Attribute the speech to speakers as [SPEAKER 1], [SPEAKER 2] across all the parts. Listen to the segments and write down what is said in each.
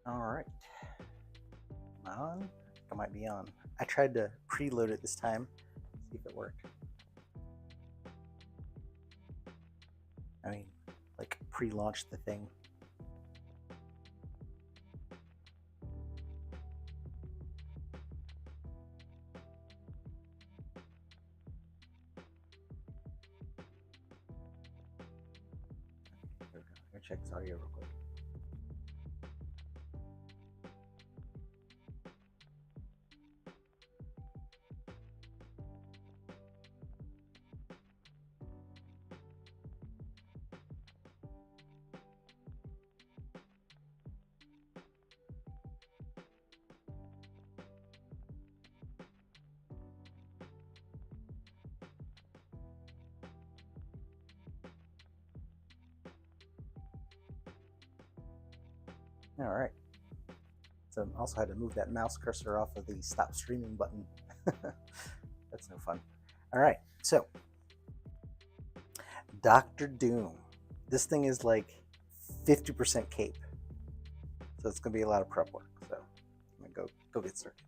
[SPEAKER 1] All right. On? I might be on. I tried to preload it this time, see if it worked. I mean, like pre-launch the thing. Here we go. Here, check this audio real quick. All right. So I also had to move that mouse cursor off of the stop streaming button. That's no fun. All right. So Doctor Doom. This thing is like 50% cape. So it's going to be a lot of prep work. So I'm going to go get started.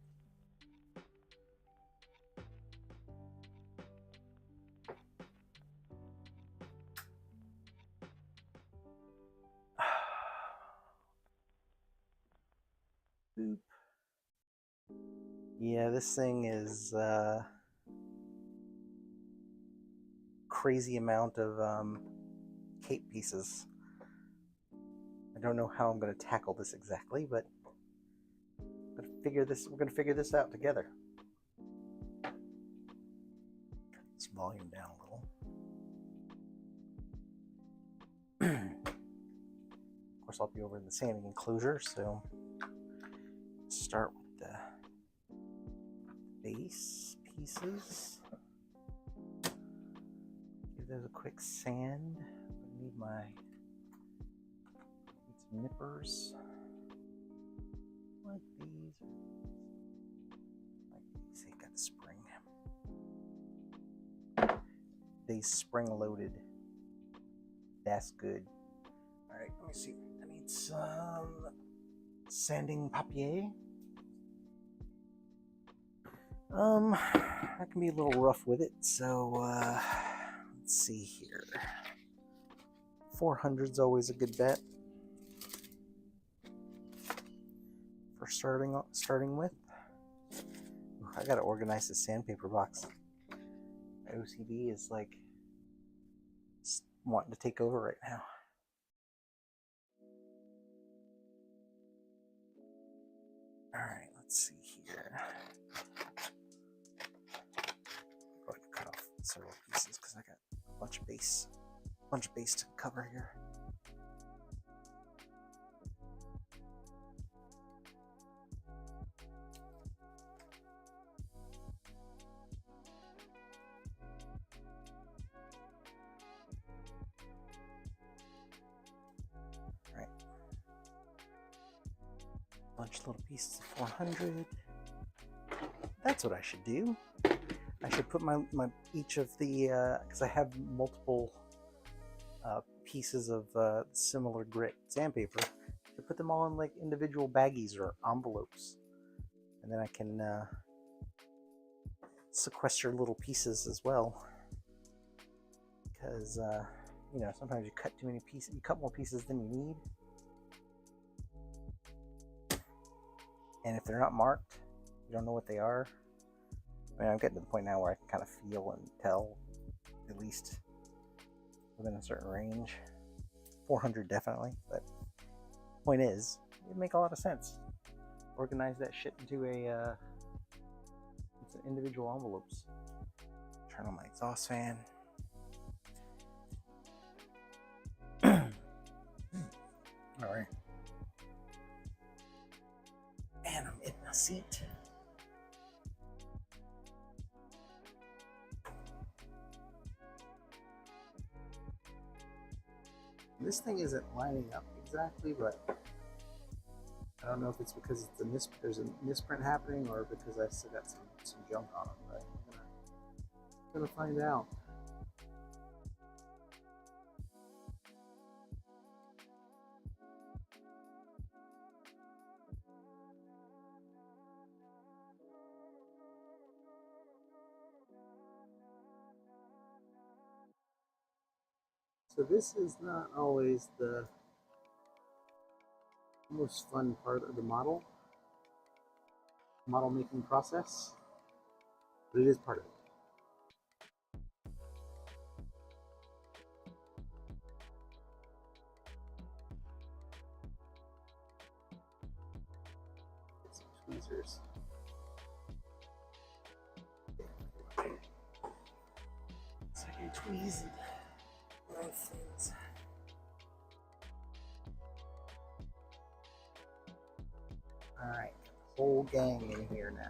[SPEAKER 1] Boop. Yeah, this thing is crazy amount of cape pieces. I don't know how I'm going to tackle this exactly, but we're going to figure this out together. Let's volume down a little. Of course, I'll be over in the sanding enclosure, so start with the base pieces. Give those a quick sand. I need some nippers like these. They got the spring. They spring loaded. That's good. All right, let me see. I need some sanding papier. I can be a little rough with it, so let's see here. 400's always a good bet for starting with. I gotta organize the sandpaper box. My OCD is like wanting to take over right now. All right, let's see here. Go ahead and cut off several pieces because I got a bunch of base to cover here. All right, bunch of little pieces of 400. That's what I should do. I should put my each of the because I have multiple pieces of similar grit sandpaper. To put them all in like individual baggies or envelopes, and then I can sequester little pieces as well. Because you know, sometimes you cut too many pieces. You cut more pieces than you need, and if they're not marked, you don't know what they are. I mean, I'm getting to the point now where I can kind of feel and tell, at least within a certain range. 400 definitely, but point is, it'd make a lot of sense. Organize that shit into individual envelopes. Turn on my exhaust fan. All right. And I'm in my seat. This thing isn't lining up exactly, but I don't know if it's because there's a misprint happening or because I still got some junk on it, but I'm gonna find out. So this is not always the most fun part of the model making process, but it is part of it. Get some tweezers. So I can tweeze both things. Alright, whole gang in here now.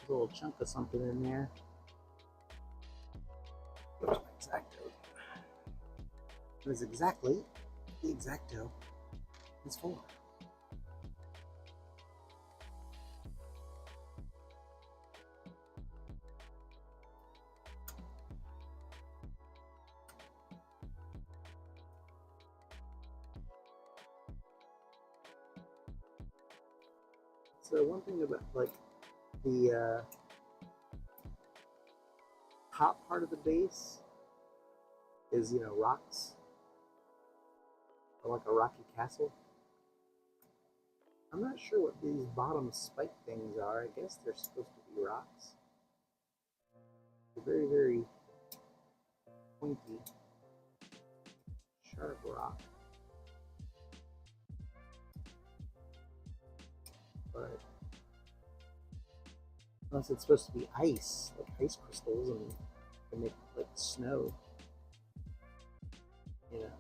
[SPEAKER 1] A little chunk of something in there. There's my X-Acto. It is exactly the X-Acto is for. So one thing about like the top part of the base is, you know, rocks, or like a rocky castle. I'm not sure what these bottom spike things are. I guess they're supposed to be rocks. They're very, very pointy, sharp rock. But unless it's supposed to be ice, like ice crystals, and they make like snow, you know.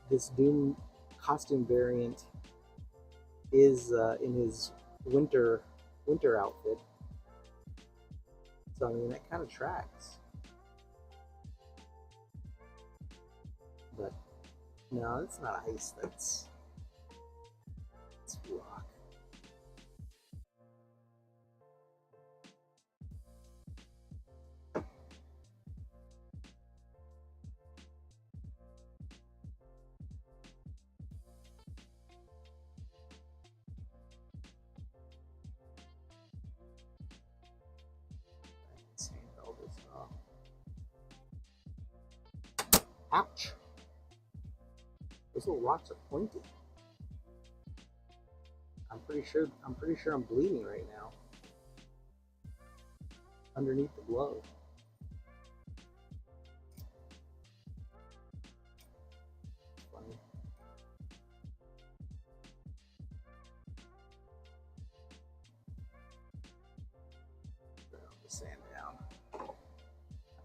[SPEAKER 1] This Doom costume variant is in his winter outfit. So I mean that kind of tracks. But no, it's not ice. It's rock. Sand all this off. Ouch! Those little rocks are pointy. I'm pretty sure I'm bleeding right now. Underneath the glove. Funny. Throw the sand down.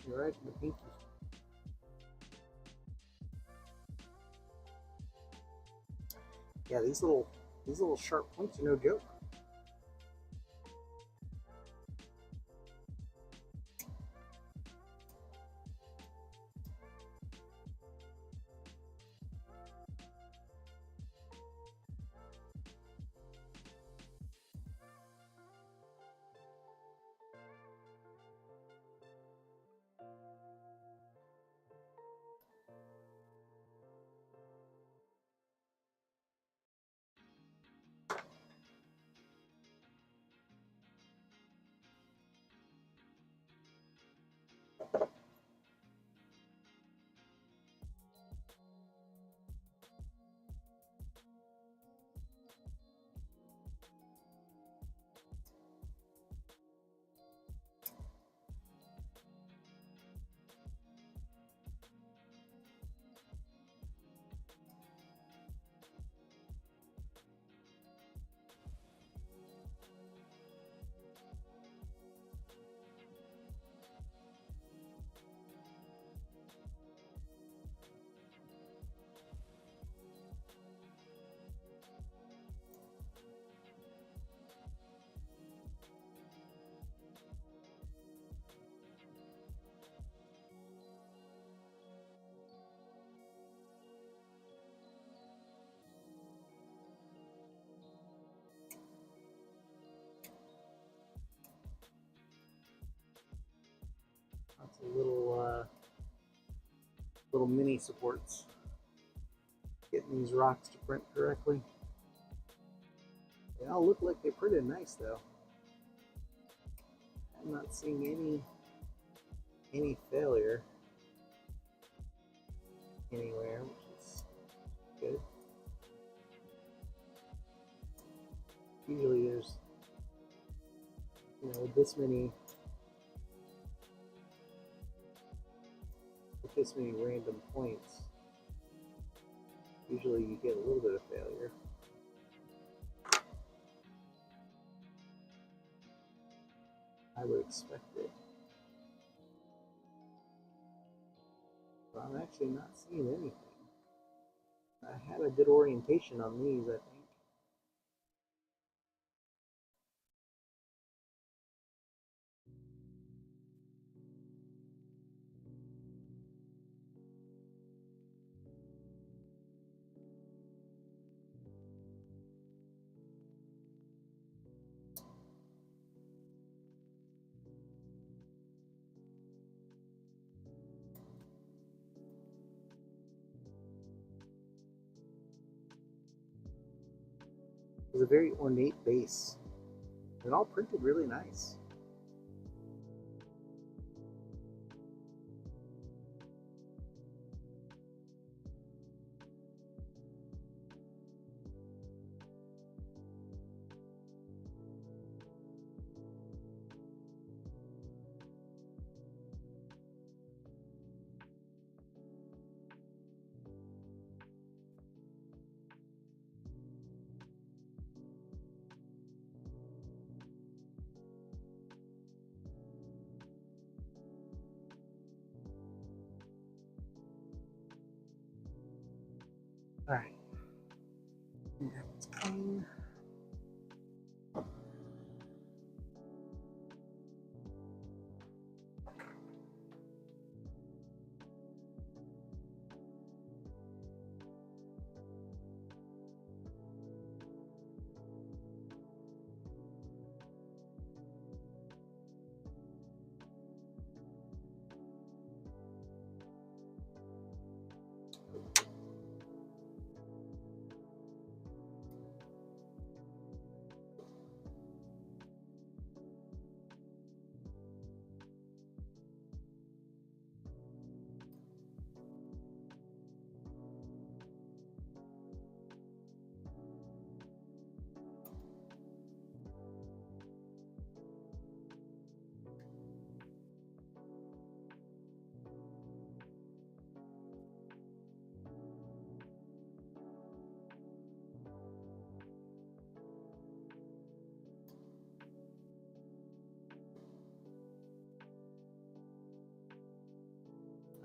[SPEAKER 1] You're right in the pinky. Yeah, these little sharp points are no joke. So little mini supports. Getting these rocks to print correctly. They all look like they printed nice though. I'm not seeing any failure anywhere, which is good. Usually there's, with this many random points, usually you get a little bit of failure. I would expect it. But I'm actually not seeing anything. I had a good orientation on these, I think. It's a very ornate base. And all printed really nice. All right. It's clean.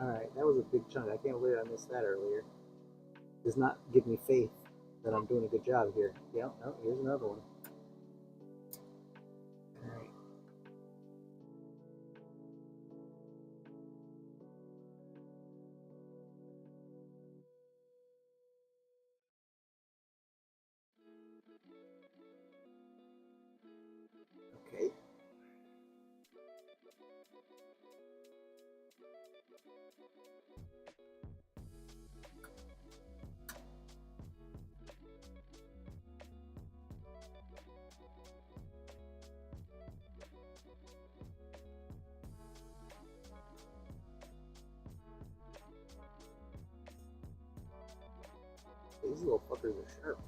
[SPEAKER 1] All right, that was a big chunk. I can't believe I missed that earlier. Does not give me faith that I'm doing a good job here. Yeah, no, here's another one. All right. Okay. These little fuckers are sharp.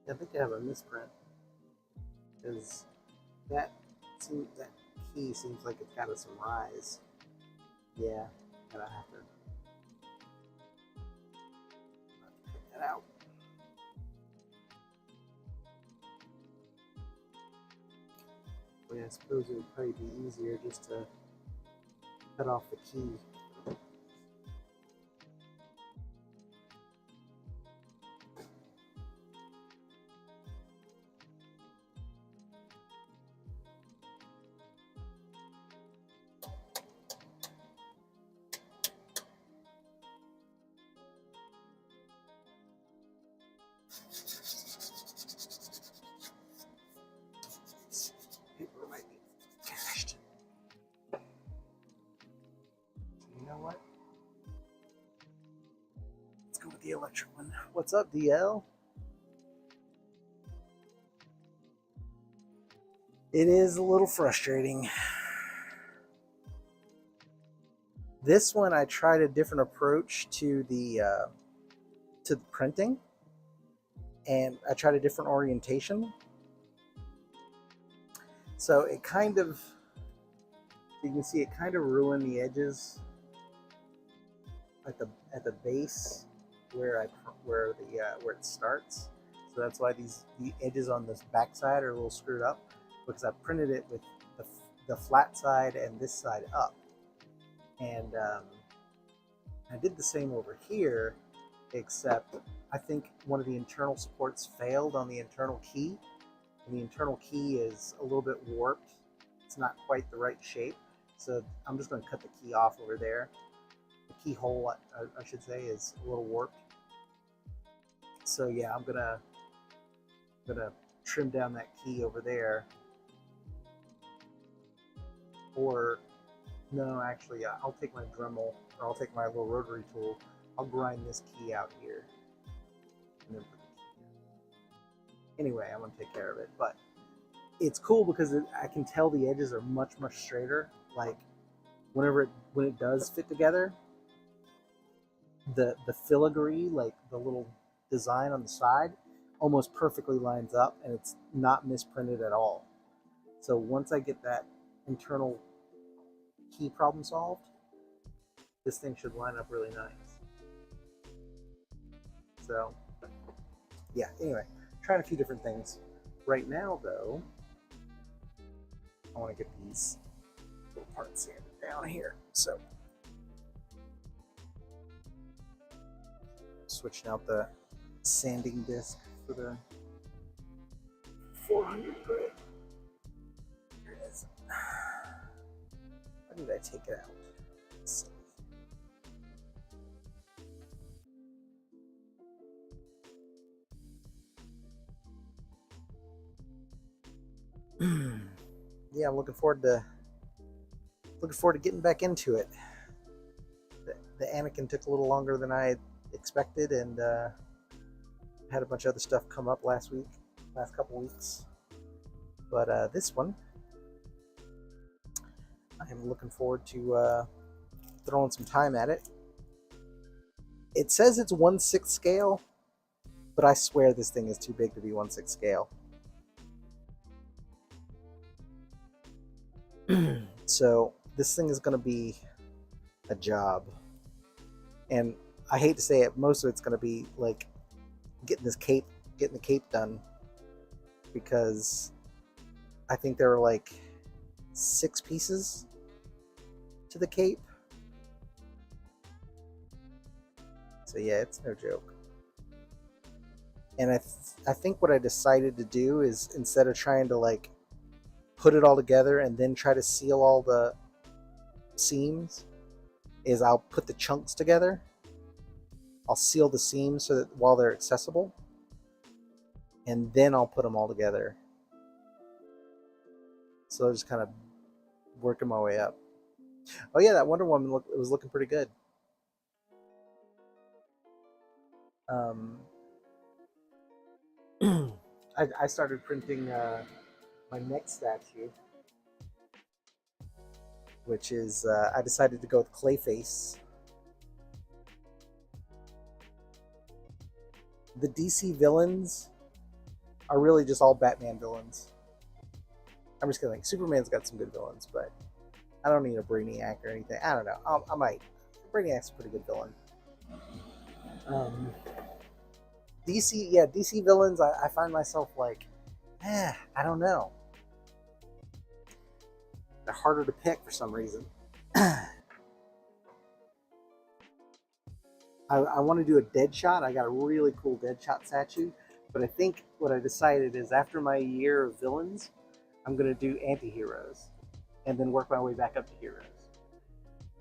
[SPEAKER 1] I think I have a misprint because that that key seems like it's got some rise. Yeah, gotta have to cut that out. Well, yeah, I suppose it would probably be easier just to cut off the key. Paper might be finished. You know what? Let's go with the electric one. What's up, DL? It is a little frustrating. This one, I tried a different approach to the printing, and I tried a different orientation. So it kind of, you can see it kind of ruined the edges at the base where it starts. So that's why the edges on this back side are a little screwed up, because I printed it with the flat side and this side up. And I did the same over here, except I think one of the internal supports failed on the internal key. And the internal key is a little bit warped. It's not quite the right shape. So I'm just going to cut the key off over there. The keyhole, I should say, is a little warped. So yeah, I'm gonna trim down that key over there. Or no, actually, I'll take my Dremel, or I'll take my little rotary tool. I'll grind this key out here. And then put the key in. Anyway, I'm gonna take care of it. But it's cool because I can tell the edges are much straighter. Like when it does fit together, the filigree, like the little design on the side, almost perfectly lines up, and it's not misprinted at all. So once I get that internal key problem solved, this thing should line up really nice. So yeah, anyway, trying a few different things. Right now though, I want to get these little parts sanded down here. So switching out the sanding disc for 400 grit. Here it is. Why did I take it out? Let's see. Yeah, I'm looking forward to getting back into it. The Anakin took a little longer than I expected, and had a bunch of other stuff come up last couple weeks. But this one, I'm looking forward to throwing some time at it. It says it's 1/6 scale, but I swear this thing is too big to be 1/6 scale. So this thing is going to be a job. And I hate to say it, most of it's going to be like getting the cape done, because I think there are like 6 pieces to the cape. So yeah, it's no joke. And I think what I decided to do is, instead of trying to like put it all together and then try to seal all the seams, is I'll put the chunks together. I'll seal the seams so that while they're accessible, and then I'll put them all together. So I'm just kind of working my way up. Oh yeah, that Wonder Woman was looking pretty good. I started printing my next statue, which is I decided to go with Clayface. The DC villains are really just all Batman villains. I'm just kidding. Superman's got some good villains, but I don't need a Brainiac or anything. I don't know. I might. Brainiac's a pretty good villain. DC villains, I find myself like, I don't know. They're harder to pick for some reason. I want to do a Deadshot. I got a really cool Deadshot statue, but I think what I decided is, after my year of villains, I'm going to do anti-heroes and then work my way back up to heroes.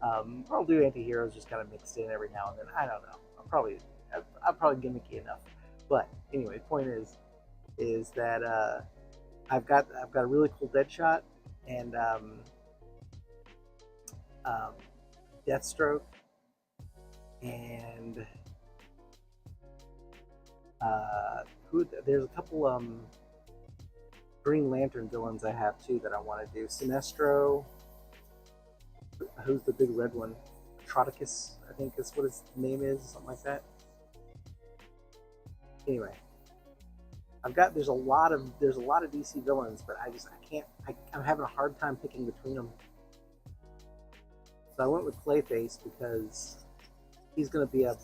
[SPEAKER 1] I'll do anti-heroes just kind of mixed in every now and then. I don't know. I'm probably gimmicky enough. But anyway, the point is that I've got a really cool Deadshot and Deathstroke, and there's a couple Green Lantern villains I have too that I want to do. Sinestro, who's the big red one? Troticus, I think is what his name is, something like that. Anyway, there's a lot of DC villains, but I'm having a hard time picking between them. So I went with Clayface because he's gonna be a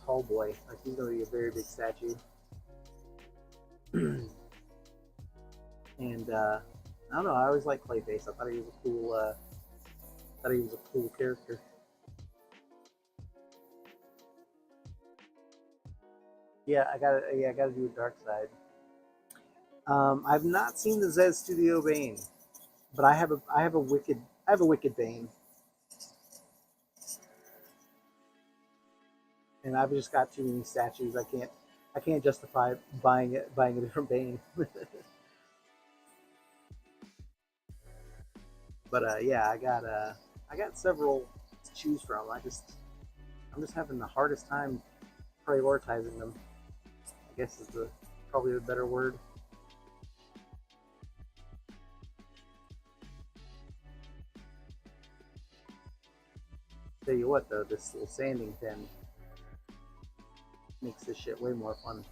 [SPEAKER 1] tall boy. Like, he's gonna be a very big statue. And I don't know, I always liked Clayface. I thought he was a cool character. Yeah, I gotta do a Darkseid. I've not seen the Zed Studio Bane, but I have a wicked Bane, and I've just got too many statues. I can't justify buying a different Bane. But yeah, I got several to choose from. I'm just having the hardest time prioritizing them, I guess is probably the better word. Tell you what though, this little sanding pen makes this shit way more fun.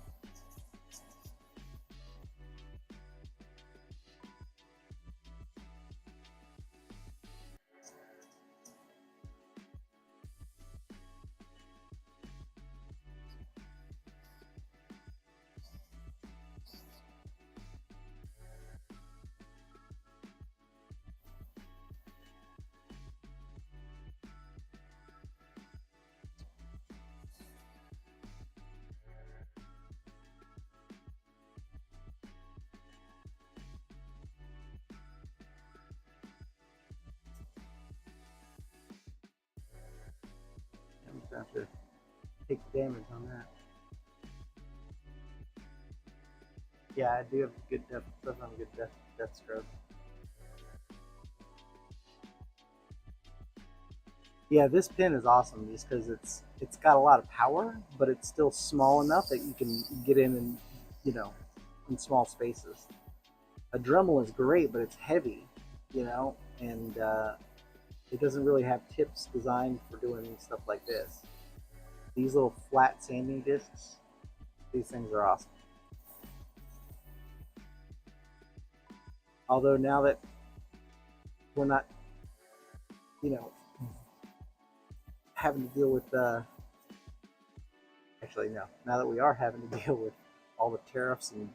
[SPEAKER 1] not to take damage on that. Yeah, I do have good stuff on good death stroke. Yeah, this pin is awesome just because it's got a lot of power, but it's still small enough that you can get in and in small spaces. A Dremel is great, but it's heavy, and it doesn't really have tips designed for doing stuff like this. These little flat sanding discs, these things are awesome. Although now that we're not, having to deal with actually no, now that we are having to deal with all the tariffs and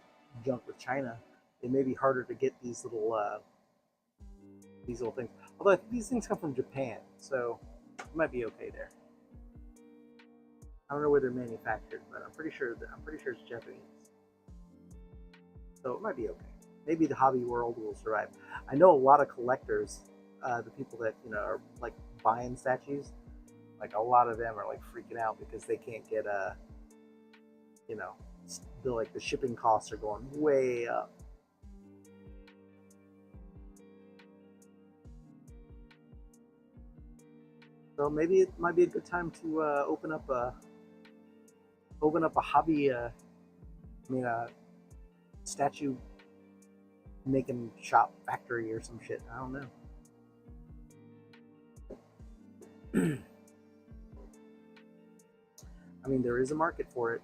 [SPEAKER 1] junk with China, it may be harder to get these little things. Although I think these things come from Japan, so it might be okay there. I don't know where they're manufactured, but I'm pretty sure it's Japanese, so it might be okay. Maybe the hobby world will survive. I know a lot of collectors, the people that are like buying statues, like a lot of them are like freaking out because they can't get the shipping costs are going way up. So maybe it might be a good time to open up a hobby. A statue making shop factory or some shit. I don't know. I mean, there is a market for it.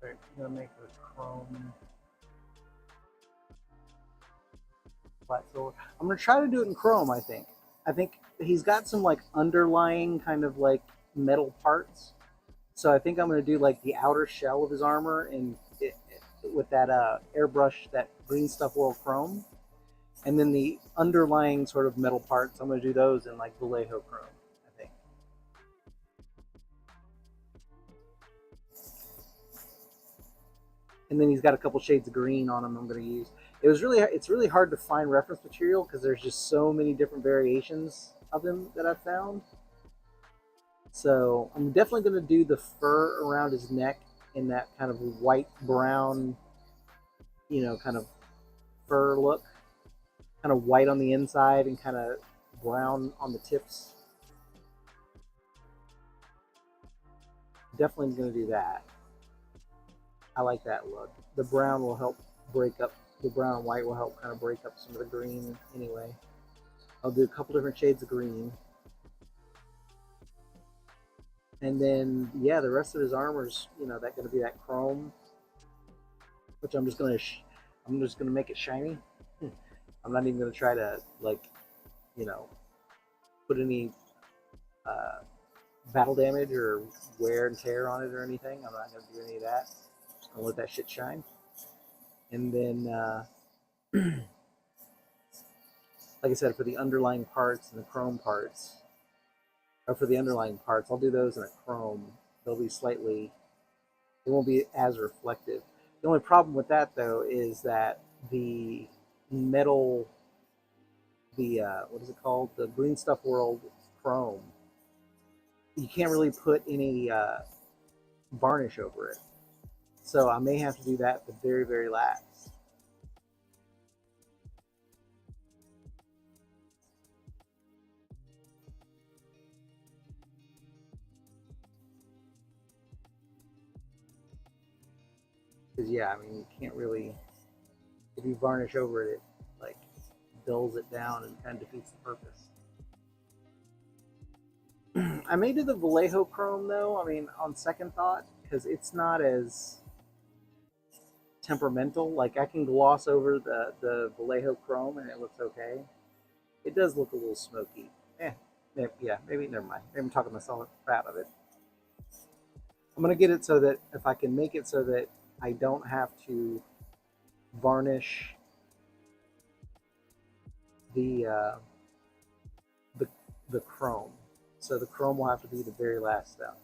[SPEAKER 1] Right, I'm gonna make the chrome flat silver. I'm gonna try to do it in chrome. I think he's got some like underlying kind of like metal parts. So I think I'm gonna do like the outer shell of his armor and with that airbrush, that Green Stuff World chrome, and then the underlying sort of metal parts. I'm gonna do those in like Vallejo chrome. And then he's got a couple shades of green on him I'm going to use. It's really hard to find reference material because there's just so many different variations of him that I've found. So I'm definitely going to do the fur around his neck in that kind of white brown, kind of fur look, kind of white on the inside and kind of brown on the tips. Definitely going to do that. I like that look. The brown will help break up, the brown and white will help kind of break up some of the green anyway. I'll do a couple different shades of green. And then, yeah, the rest of his armor's, that going to be that chrome, which I'm just gonna make it shiny. I'm not even gonna try to like, you know, put any uh, battle damage or wear and tear on it or anything. I'm not gonna do any of that. Just gonna let that shit shine. And then, like I said, for the underlying parts and the chrome parts, or for the underlying parts, I'll do those in a chrome. They'll be slightly, they won't be as reflective. The only problem with that though is that the metal, the what is it called, the Green Stuff World chrome, you can't really put any varnish over it. So I may have to do that the very, very last. Because yeah, I mean, you can't really, if you varnish over it, it like dulls it down and kind of defeats the purpose. I may do the Vallejo Chrome though. I mean, on second thought, because it's not as temperamental. Like I can gloss over the Vallejo Chrome and it looks okay. It does look a little smoky. Eh, yeah, maybe never mind. Maybe I'm talking myself out of it. I'm gonna get it so that if I can make it so that I don't have to varnish the the the chrome. So the chrome will have to be the very last step.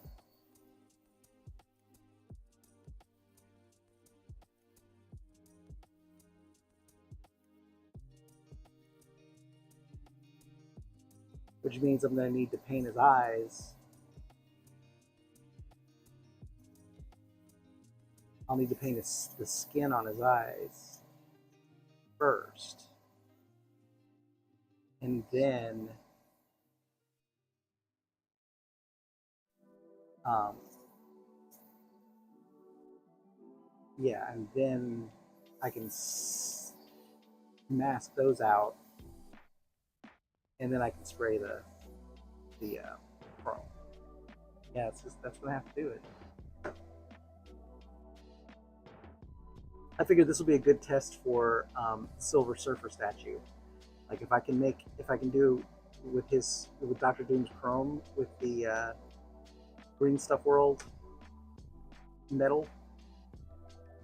[SPEAKER 1] Which means I'm going to need to paint his eyes. I'll need to paint the skin on his eyes first. And then um, yeah, and then I can mask those out, and then I can spray the chrome. Yeah, that's gonna have to do it. I figured this will be a good test for Silver Surfer statue. Like if I can do with Doctor Doom's chrome with the Green Stuff World metal,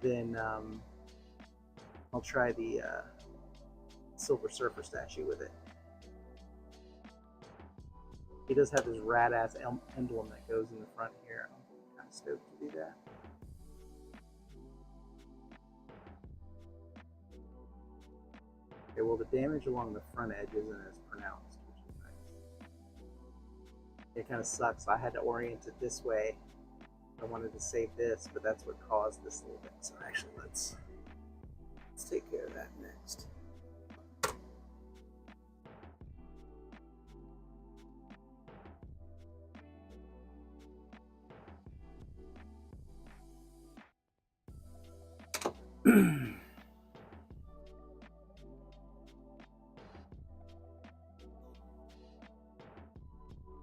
[SPEAKER 1] then I'll try the Silver Surfer statue with it. He does have his rad ass emblem that goes in the front here. I'm kind of stoked to do that. Okay, well the damage along the front edge isn't as pronounced, which is nice. It kind of sucks. I had to orient it this way. I wanted to save this, but that's what caused this little bit. So actually, let's take care of that next.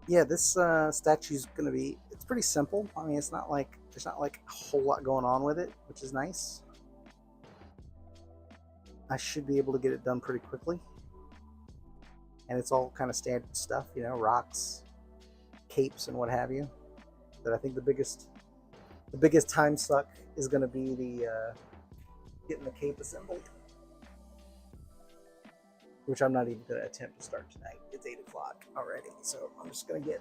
[SPEAKER 1] Yeah, this statue's gonna be, it's pretty simple. I mean, it's not like, there's not like a whole lot going on with it, which is nice. I should be able to get it done pretty quickly. And it's all kind of standard stuff, rocks, capes, and what have you. But I think the biggest time suck is going to be the getting the cape assembled, which I'm not even going to attempt to start tonight. It's 8 o'clock already, so I'm just going to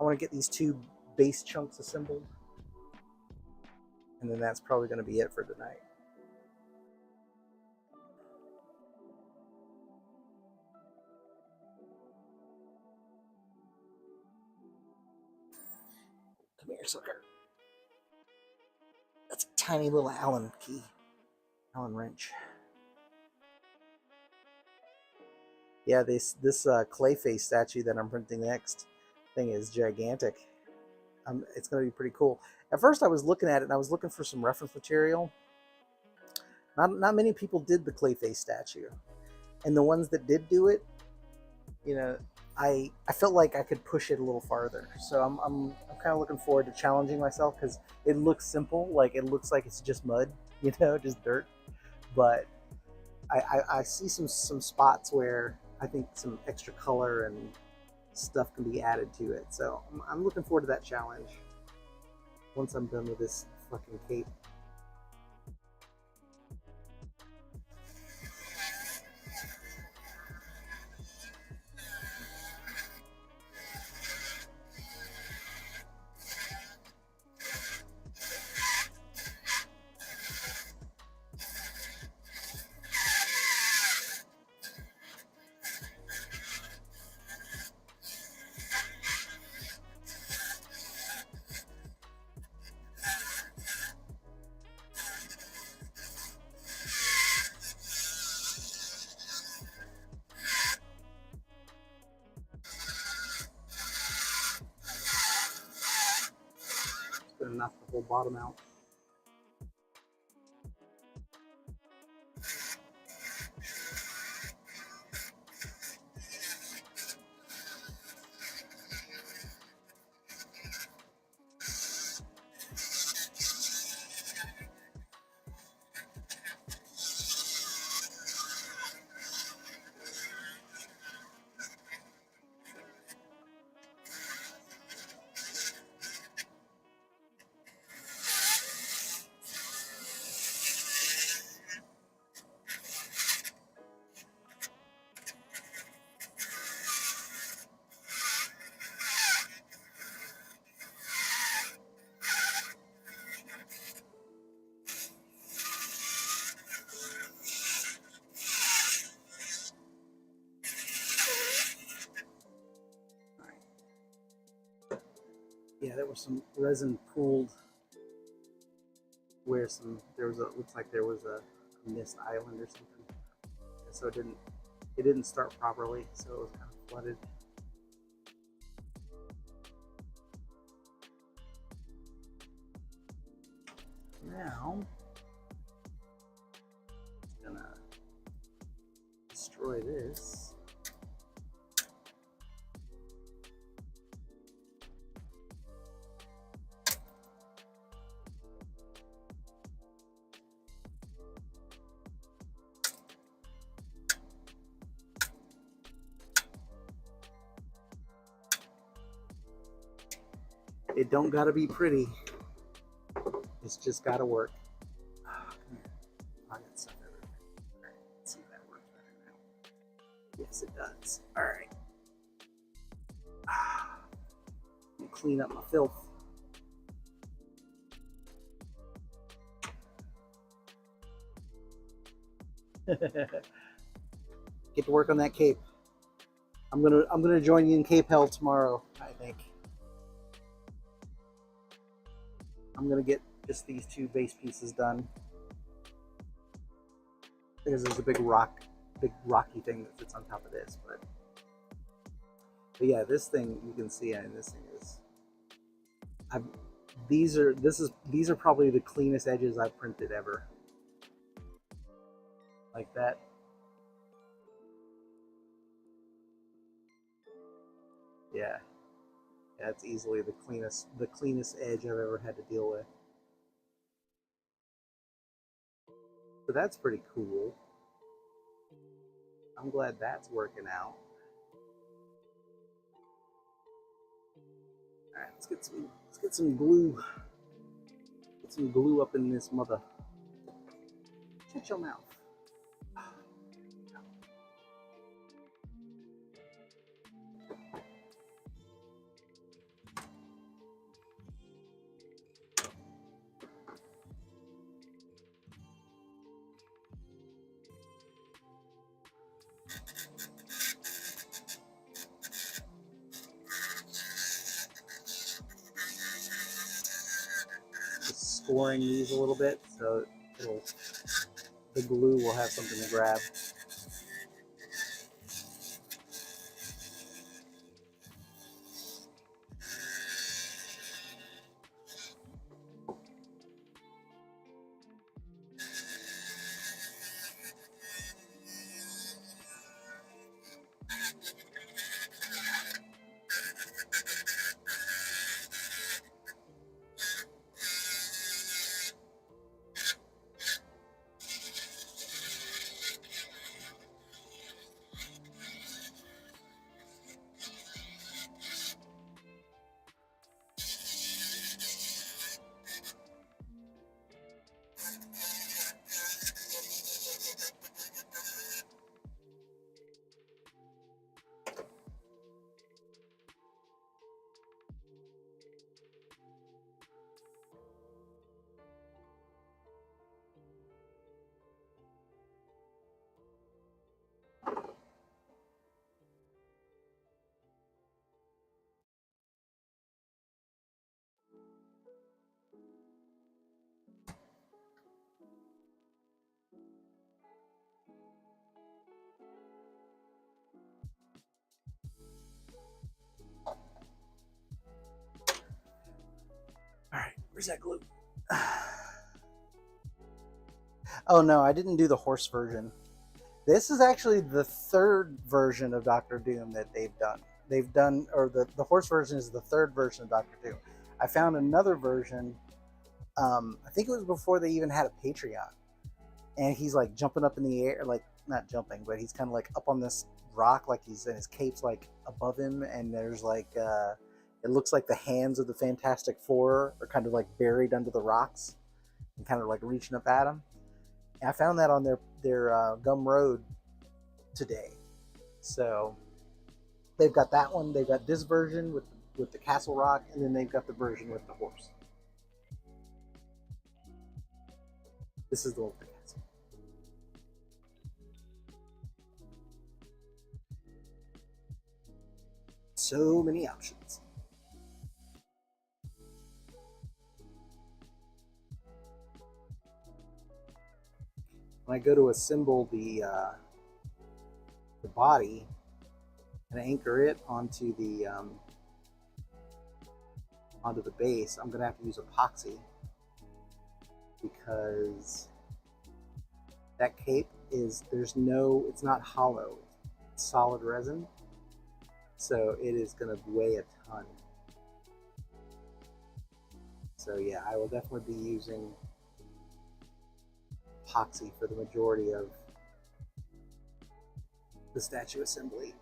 [SPEAKER 1] I want to get these two base chunks assembled, and then that's probably going to be it for tonight. Come here, sucker. That's a tiny little Allen key. Allen wrench. Yeah, this Clayface statue that I'm printing next thing is gigantic. It's going to be pretty cool. At first, I was looking at it and I was looking for some reference material. Not many people did the Clayface statue, and the ones that did do it, I felt like I could push it a little farther. So I'm kind of looking forward to challenging myself because it looks simple, like it looks like it's just mud, just dirt. But I see some spots where I think some extra color and stuff can be added to it. So I'm looking forward to that challenge once I'm done with this fucking cape. It's gonna knock the whole bottom out. Yeah, there was some resin pooled where there was a looks like there was a mist island or something. And so it didn't start properly, so it was kind of flooded. Now I'm gonna destroy this. It don't gotta be pretty. It's just gotta work. Oh, come here. I got stuff everywhere. All right, let's see if that works better now. Yes, it does. All right. Clean up my filth. Get to work on that cape. I'm gonna join you in Cape Hell tomorrow, I think. I'm gonna get just these two base pieces done. Because there's a big rocky thing that sits on top of this, but yeah, this thing you can see, and this thing is these are probably the cleanest edges I've printed ever. Like that. Yeah. Yeah, it's easily the cleanest edge I've ever had to deal with. So that's pretty cool. I'm glad that's working out. All right, let's get some glue. Get some glue up in this mother. Shut your mouth. Just scoring these a little bit so the glue will have something to grab. Where's that glue? Oh no, I didn't do the horse version. This is actually the third version of Doctor Doom that they've done. Or the horse version is the third version of Doctor Doom. I found another version. I think it was before they even had a Patreon. And he's like jumping up in the air, like not jumping, but he's kind of like up on this rock, like he's in his cape's like above him, and there's like it looks like the hands of the Fantastic Four are kind of like buried under the rocks and kind of like reaching up at him. And I found that on their Gumroad today. So they've got that one. They've got this version with the Castle Rock, and then they've got the version with the horse. This is the one with the castle. So many options. When I go to assemble the body and anchor it onto the base, I'm gonna have to use epoxy because that cape it's not hollow, it's solid resin, so it is gonna weigh a ton. So yeah, I will definitely be using epoxy for the majority of the statue assembly.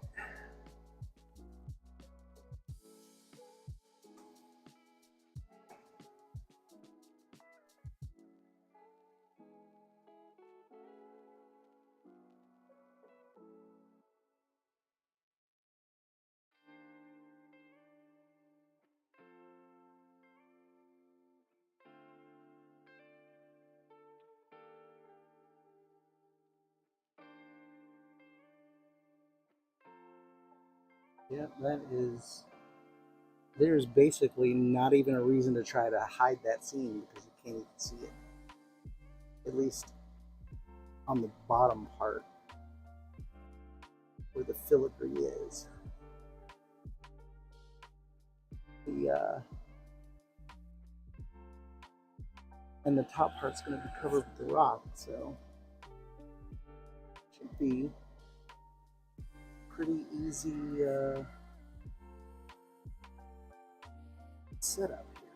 [SPEAKER 1] Yeah, there's basically not even a reason to try to hide that seam because you can't even see it. At least on the bottom part where the filigree is. And the top part's going to be covered with the rock, so it should be pretty easy setup here.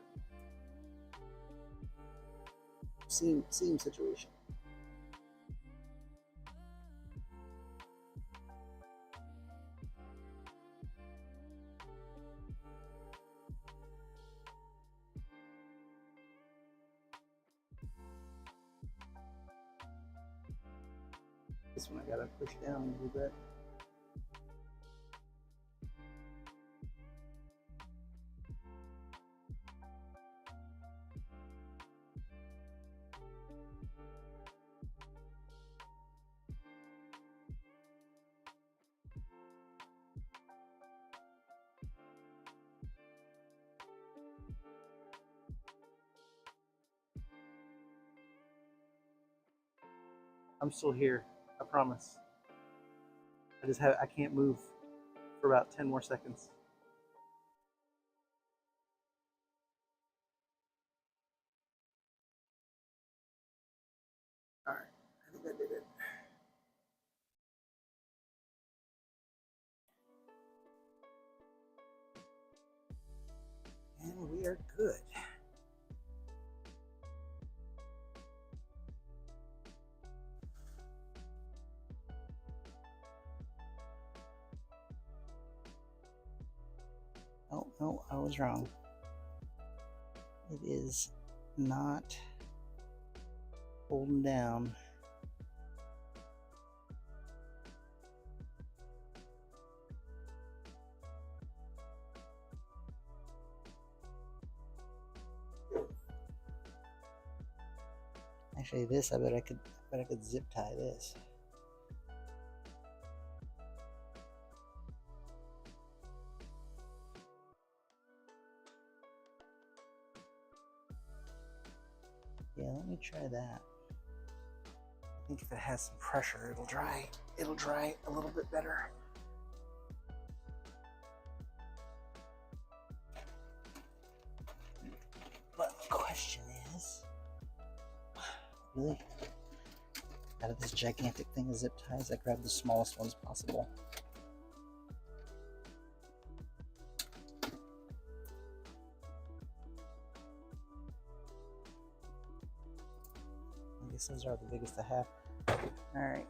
[SPEAKER 1] Seam situation. This one I gotta push down a little bit. I'm still here, I promise. I can't move for about 10 more seconds. All right, I think I did it. And we are good. Oh, no, I was wrong. It is not holding down. Actually, this I bet I could zip tie this. Yeah, let me try that. I think if it has some pressure, it'll dry a little bit better. But the question Really? Out of this gigantic thing of zip ties, I grabbed the smallest ones possible. I guess those are the biggest I have. Alright.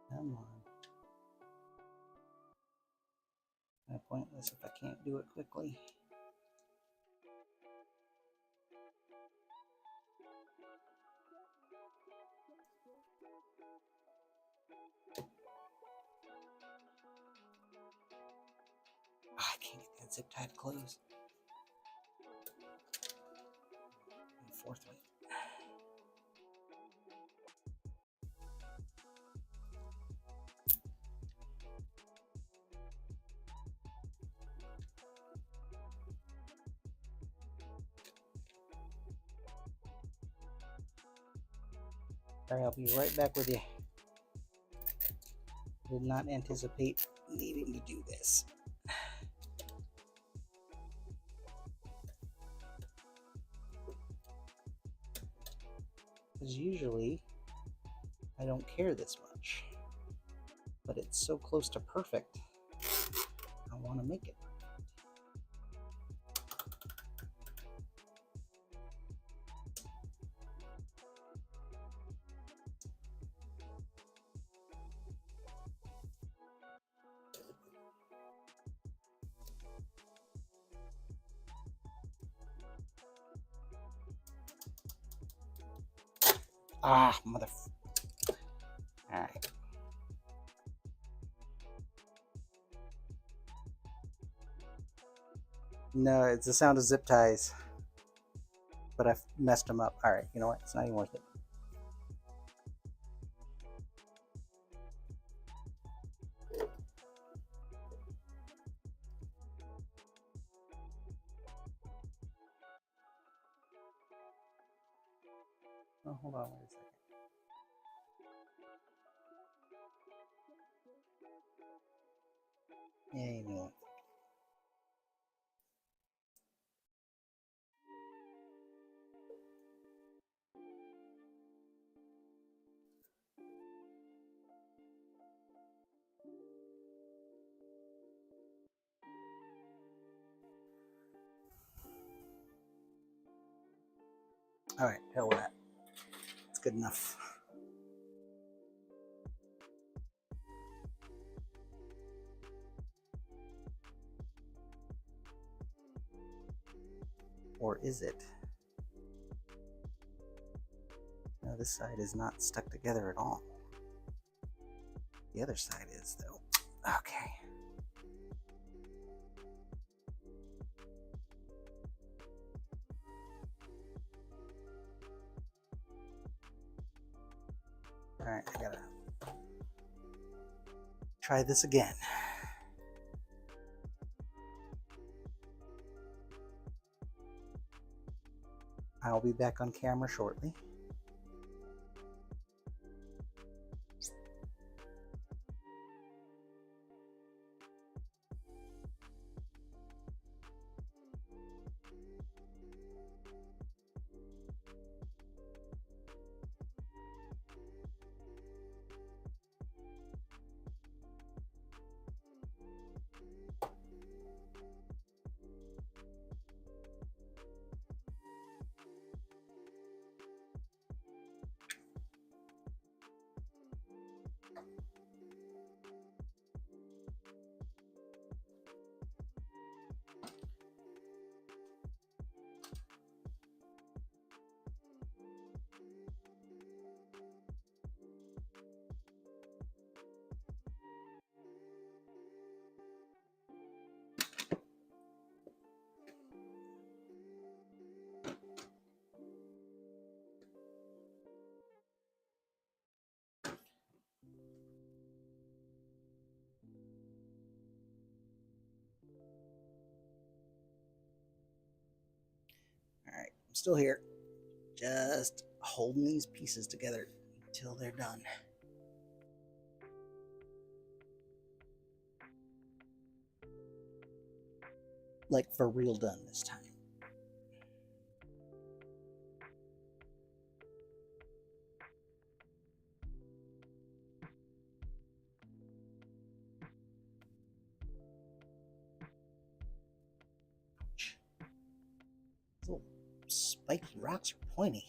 [SPEAKER 1] Come on. Kind of pointless if I can't do it quickly. Oh, I can't get that zip tie to close. Fourth one. Alright, I'll be right back with you. Did not anticipate needing to do this. Because usually I don't care this much, but it's so close to perfect, I want to make it. Ah, mother. Alright. No, it's the sound of zip ties. But I've messed them up. Alright, you know what? It's not even worth it. Oh, hold on, wait a second. Yeah, you know. Alright, hell with that. It's good enough. Or is it? No, this side is not stuck together at all. The other side is, though. Okay. Alright, I gotta try this again. I'll be back on camera shortly. still here. Just holding these pieces together until they're done. Like for real done this time. These little spiky rocks are pointy.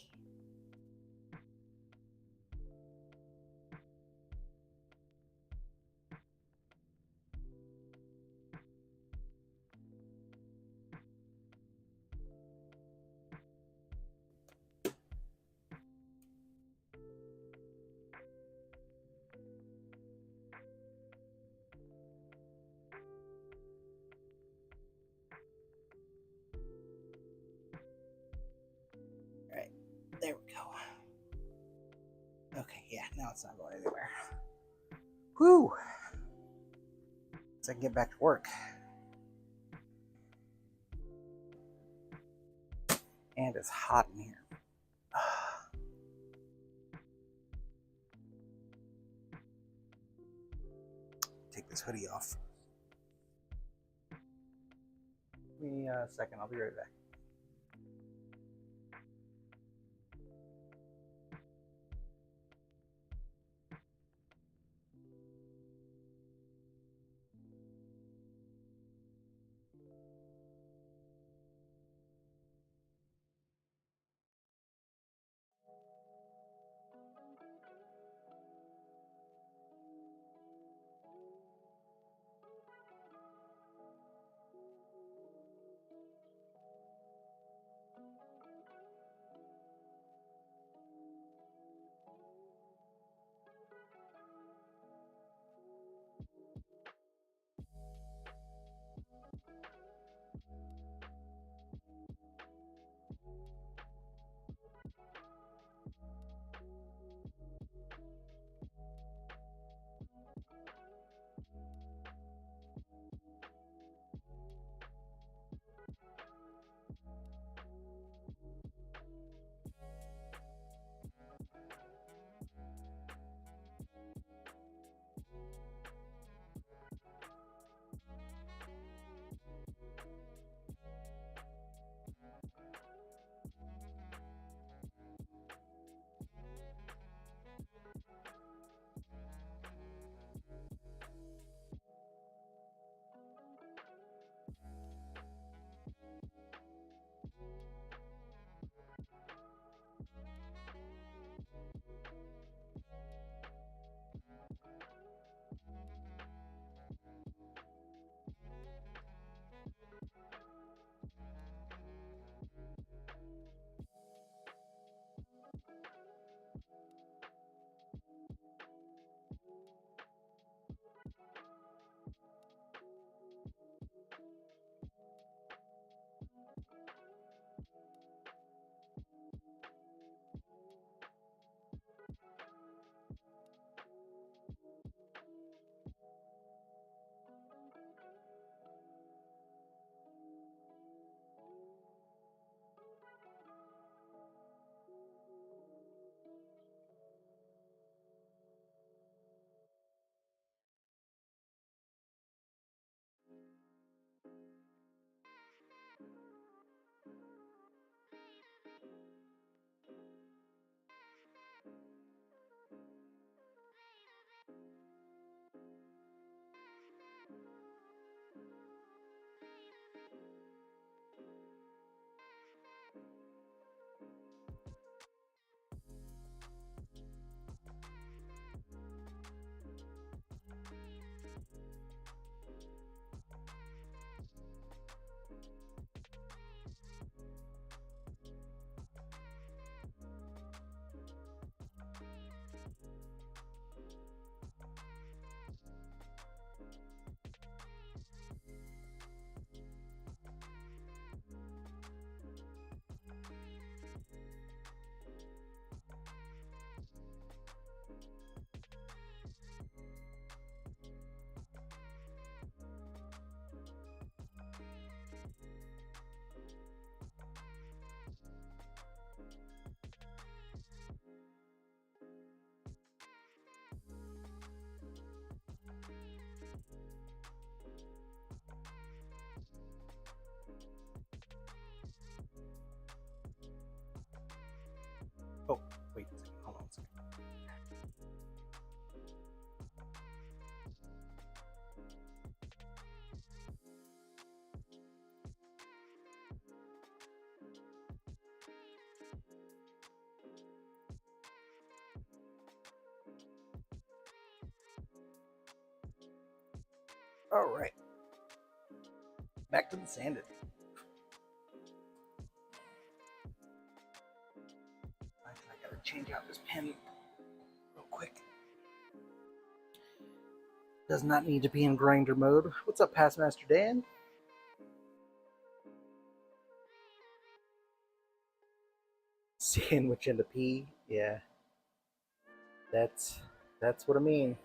[SPEAKER 1] There we go. Okay, yeah, now it's not going anywhere. Whew! So I can get back to work. And it's hot in here. Take this hoodie off. Give me a second, I'll be right back. All right, back to the sanded. I gotta change out this pen real quick. Does not need to be in grinder mode. What's up, Passmaster Dan? Sandwich and a pea, yeah. That's what I mean.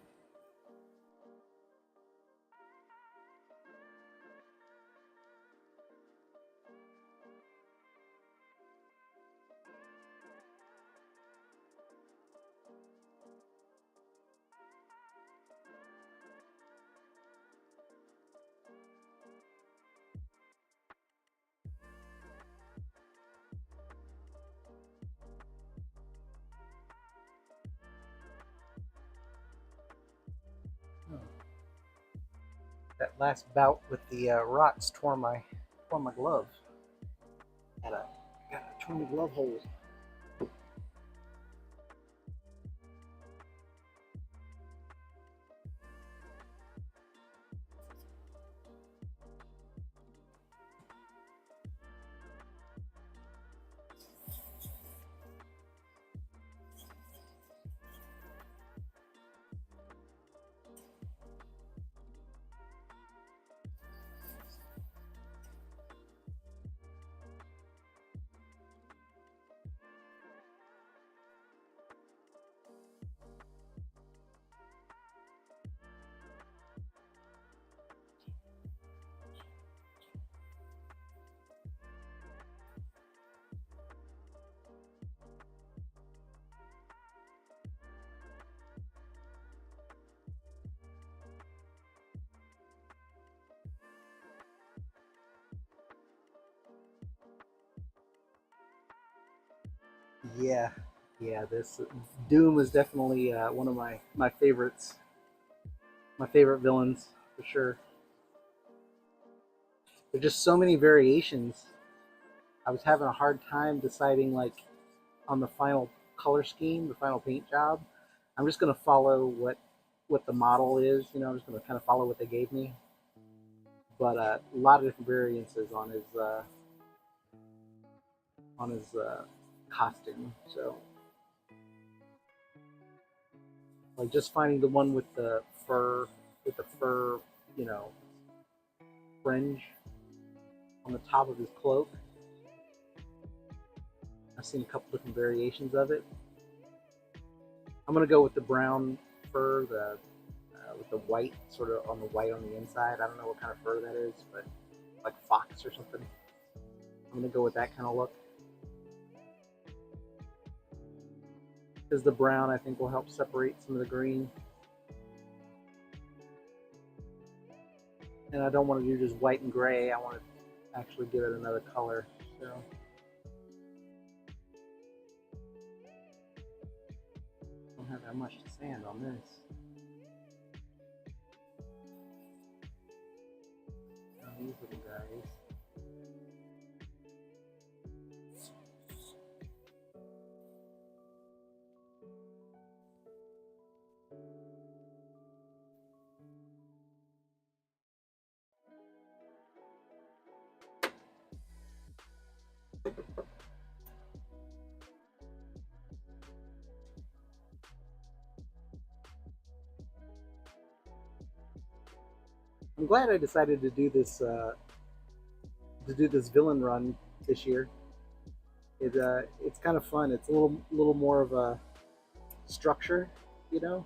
[SPEAKER 1] That last bout with the rocks tore my glove. Gotta turn the glove hole. Yeah, yeah. This Doom is definitely one of my favorites. My favorite villains for sure. There's just so many variations. I was having a hard time deciding like on the final color scheme, the final paint job. I'm just gonna follow what the model is. You know, I'm just gonna kind of follow what they gave me. But a lot of different variances on his costume. So like just finding the one with the fur, you know, fringe on the top of his cloak. I've seen a couple different variations of it. I'm gonna go with the brown fur, the with the white sort of on the white on the inside. I don't know what kind of fur that is, but like fox or something. I'm gonna go with that kind of look because the brown I think will help separate some of the green. And I don't want to do just white and gray. I want to actually give it another color. So I don't have that much to sand on this. These little guys. I'm glad I decided to do this villain run this year. It's kind of fun. It's a little more of a structure, you know,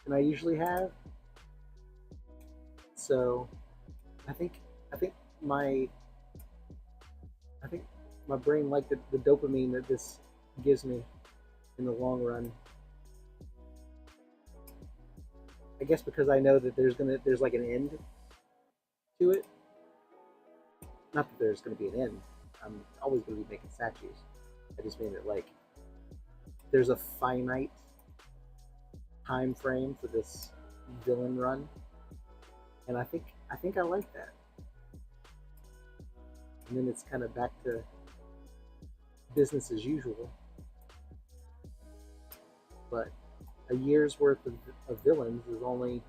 [SPEAKER 1] than I usually have. So I think I think my I think my brain liked the dopamine that this gives me in the long run. I guess because I know that there's like an end to it. Not that there's gonna be an end. I'm always gonna be making statues. I just mean that like there's a finite time frame for this villain run, and I think I like that. And then it's kind of back to business as usual. But a year's worth of villains is only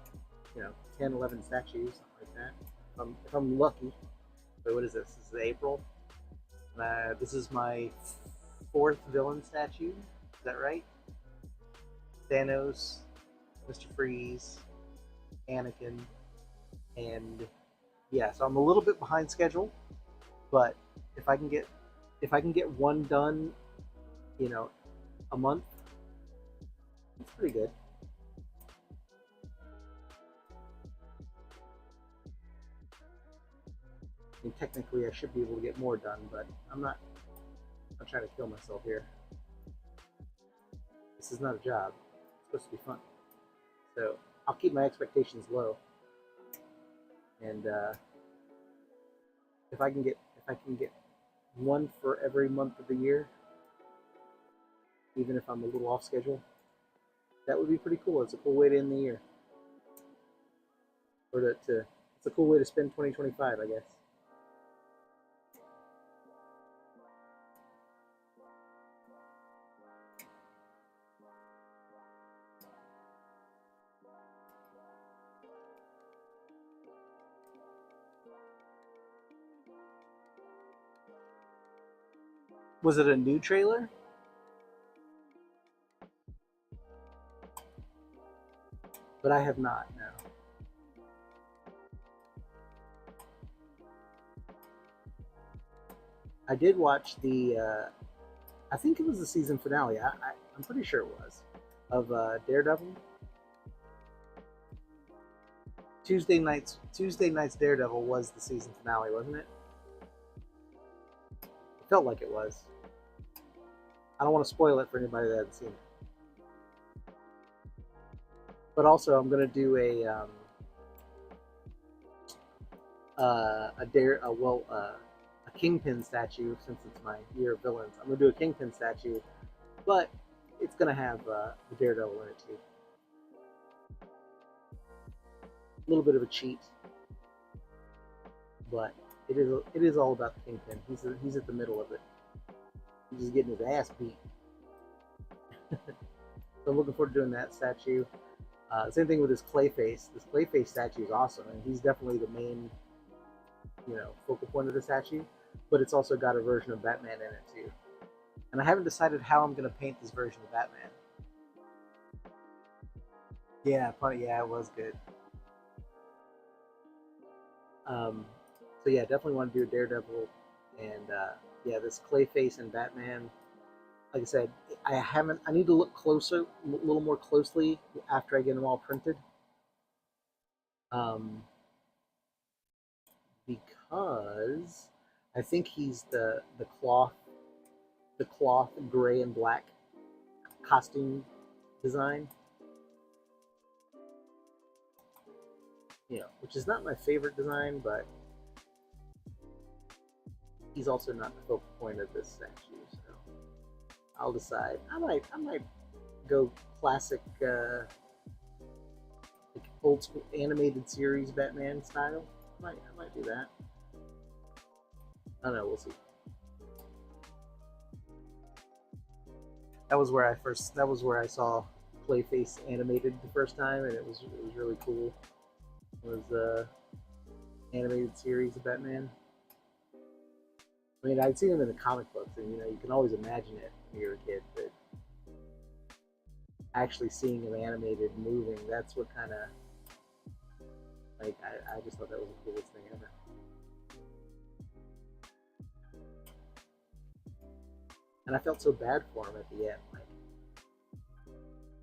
[SPEAKER 1] 10, 11 statues, something like that. If I'm lucky. But what is this? This is April. This is my fourth villain statue. Is that right? Thanos, Mr. Freeze, Anakin, and yeah. So I'm a little bit behind schedule, but if I can get one done, a month, it's pretty good. I mean, technically, I should be able to get more done, but I'm not trying to kill myself here. This is not a job. It's supposed to be fun. So I'll keep my expectations low, and if I can get one for every month of the year, even if I'm a little off schedule, that would be pretty cool. It's a cool way to end the year, or it's a cool way to spend 2025, I guess. Was it a new trailer? But I have not, no. I did watch I think it was the season finale. I'm pretty sure it was, of Daredevil. Tuesday night's Daredevil was the season finale, wasn't it? It felt like it was. I don't want to spoil it for anybody that hasn't seen it. But also, I'm gonna do a Kingpin statue, since it's my year of villains. I'm gonna do a Kingpin statue, but it's gonna have the Daredevil in it too. A little bit of a cheat, but it is all about the Kingpin. He's at the middle of it. He's just getting his ass beat. So I'm looking forward to doing that statue. Same thing with his Clayface. This Clayface statue is awesome, and he's definitely the main, focal point of the statue. But it's also got a version of Batman in it too. And I haven't decided how I'm going to paint this version of Batman. Yeah, it was good. So yeah, definitely want to do a Daredevil, and yeah, this Clayface and Batman. Like I said, I need to look closer, a little more closely after I get them all printed. Because I think he's the cloth gray and black costume design. Which is not my favorite design, but he's also not the focal point of this statue. So I'll decide. I might go classic, like old school animated series Batman style. I might do that. I don't know. We'll see. That was where I saw Clayface animated the first time, and it was really cool. It was animated series of Batman. I mean, I'd seen him in the comic books, and you can always imagine it when you're a kid, but actually seeing him animated, moving, that's what kind of, like, I just thought that was the coolest thing ever. And I felt so bad for him at the end. Like,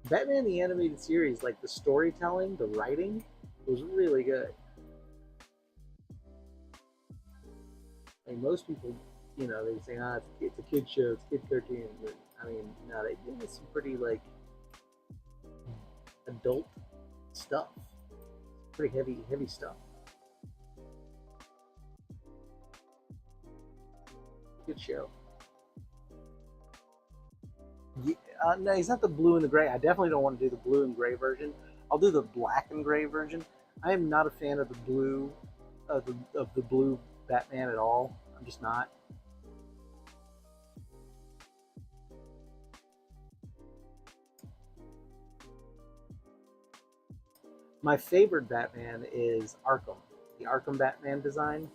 [SPEAKER 1] Batman the Animated Series, like, the storytelling, the writing was really good. Like, most people, they say, it's a kid show, it's a kid cartoon. But, I mean, no, they did some pretty, like, adult stuff. Pretty heavy stuff. Good show. Yeah, no, he's not the blue and the gray. I definitely don't want to do the blue and gray version. I'll do the black and gray version. I am not a fan of the blue, of the blue Batman at all. I'm just not. My favorite Batman is Arkham, the Arkham Batman design,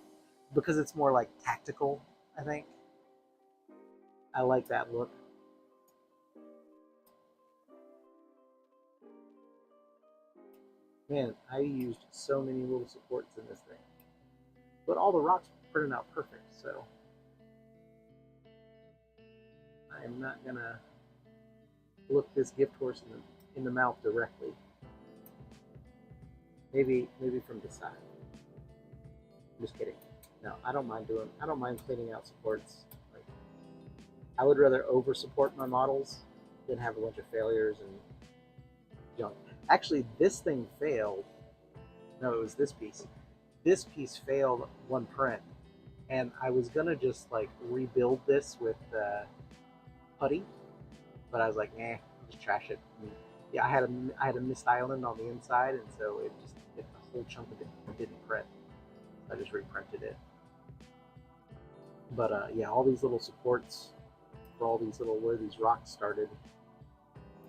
[SPEAKER 1] because it's more like tactical, I think. I like that look. Man, I used so many little supports in this thing. But all the rocks printed out perfect, so I am not gonna look this gift horse in the mouth directly. Maybe from the side. I'm just kidding. No, I don't mind cleaning out supports. Like I would rather over support my models than have a bunch of failures and junk. Actually, this thing failed. No, it was this piece. This piece failed one print, and I was gonna just like rebuild this with putty, but I was like, nah, just trash it. And yeah, I had a missed island on the inside, and so the whole chunk of it didn't print. So I just reprinted it. But yeah, all these little supports for all these little where these rocks started,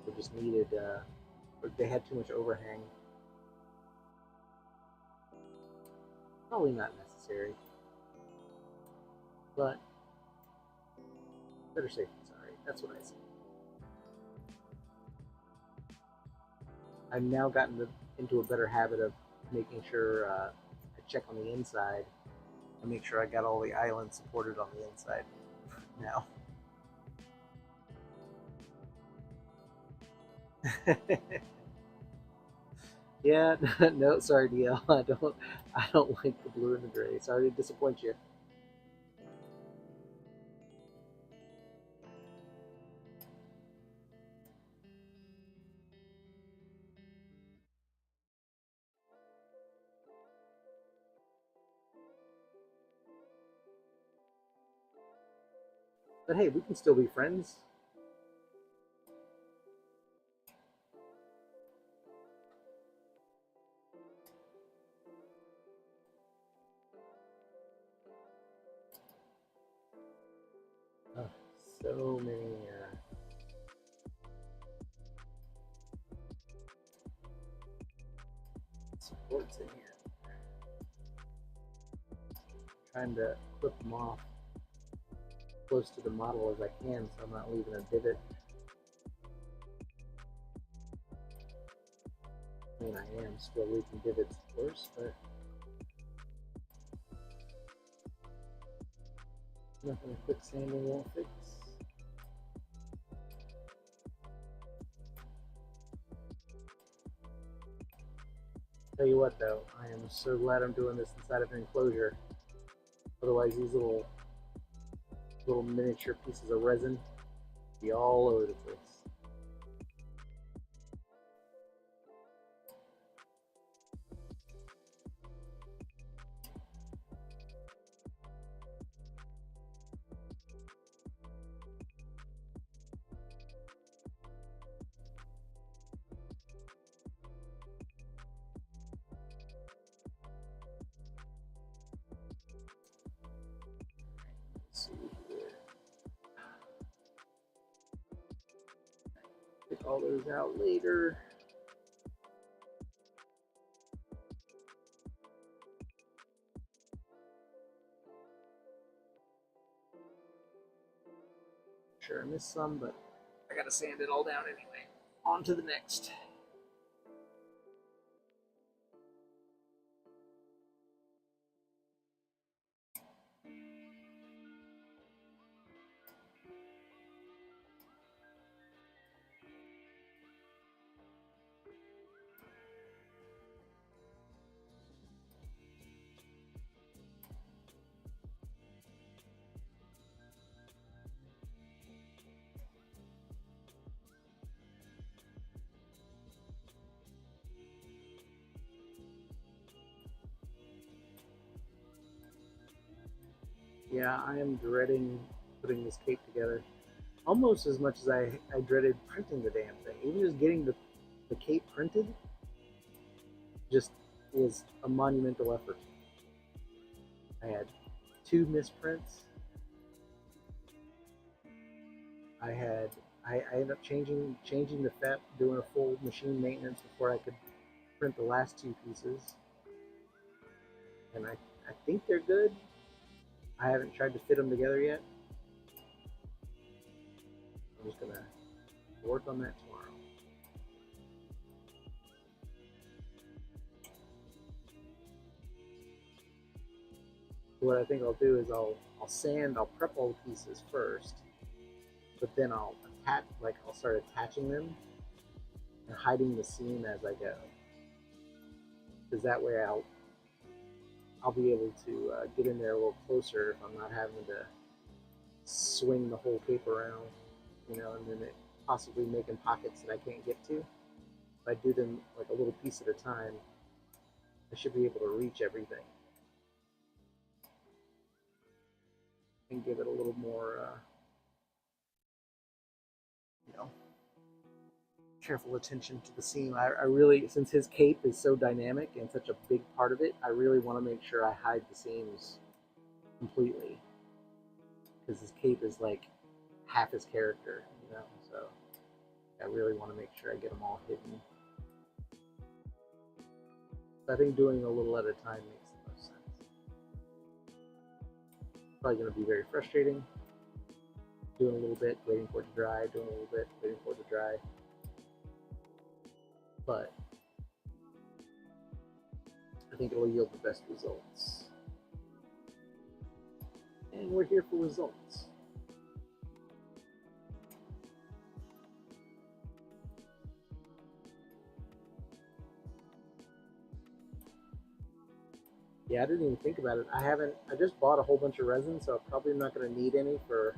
[SPEAKER 1] they just needed. They had too much overhang. Probably not necessary, but better safe than sorry. That's what I say. I've now gotten into a better habit of making sure I check on the inside and make sure I got all the islands supported on the inside now. Yeah, no, sorry, DL. I don't like the blue and the gray. Sorry to disappoint you. But hey, we can still be friends. Oh, so many supports in here. Trying to clip them off close to the model as I can so I'm not leaving a divot. I mean, I am still leaving divots, of course, but nothing a quick sanding won't fix. Tell you what, though, I am so glad I'm doing this inside of an enclosure. Otherwise, these little miniature pieces of resin be all over the place. Let's see here. Pick all those out later. Sure, I missed some, but I gotta sand it all down anyway. On to the next. Yeah, I am dreading putting this cape together almost as much as I dreaded printing the damn thing. Even just getting the cape printed just was a monumental effort. I had two misprints. I had I ended up changing the FEP, doing a full machine maintenance before I could print the last two pieces, and I think they're good. I haven't tried to fit them together yet. I'm just gonna work on that tomorrow. What I think I'll do is I'll prep all the pieces first, but then I'll start attaching them and hiding the seam as I go, because that way I'll be able to get in there a little closer if I'm not having to swing the whole cape around, and then it possibly making pockets that I can't get to. If I do them like a little piece at a time, I should be able to reach everything and give it a little more, careful attention to the seam. I really, since his cape is so dynamic and such a big part of it, I really want to make sure I hide the seams completely, because his cape is like half his character, so I really want to make sure I get them all hidden. So I think doing a little at a time makes the most sense. Probably going to be very frustrating. Doing a little bit, waiting for it to dry, doing a little bit, waiting for it to dry. But I think it'll yield the best results. And we're here for results. Yeah, I didn't even think about it. I just bought a whole bunch of resin, so I'm probably not going to need any for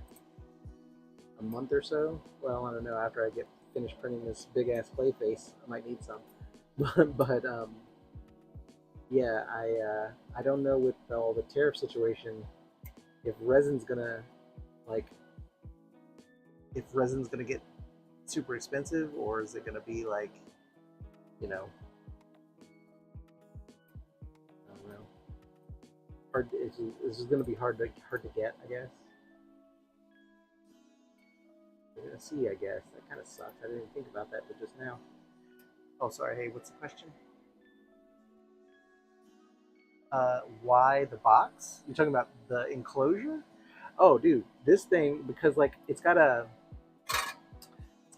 [SPEAKER 1] a month or so. Well, I don't know, after I get finished printing this big ass play face, I might need some. but yeah, I don't know with all the tariff situation if resin's gonna get super expensive, or is it gonna be like, I don't know. This is gonna be hard to get, I guess. We're gonna see, I guess. That kind of sucks. I didn't even think about that but just now. Oh, sorry. Hey, what's the question? Why the box? You're talking about the enclosure? Oh, dude, this thing, because like it's got a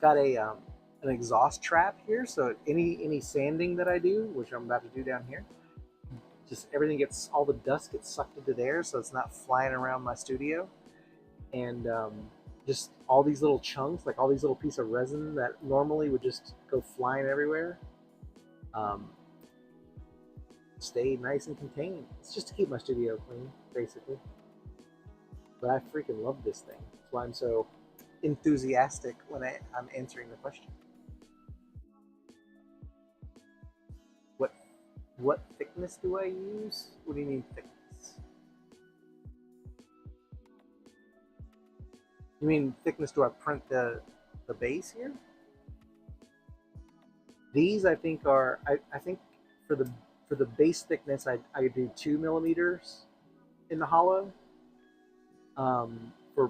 [SPEAKER 1] an exhaust trap here, so any sanding that I do, which I'm about to do down here, just everything all the dust gets sucked into there, so it's not flying around my studio, and just all these little chunks, like all these little pieces of resin that normally would just go flying everywhere, stay nice and contained. It's just to keep my studio clean, basically. But I freaking love this thing. That's why I'm so enthusiastic when I'm answering the question. What thickness do I use? What do you mean thickness? You mean thickness? Do I print the base here? These I think are I think for the base thickness I do 2 millimeters in the hollow. For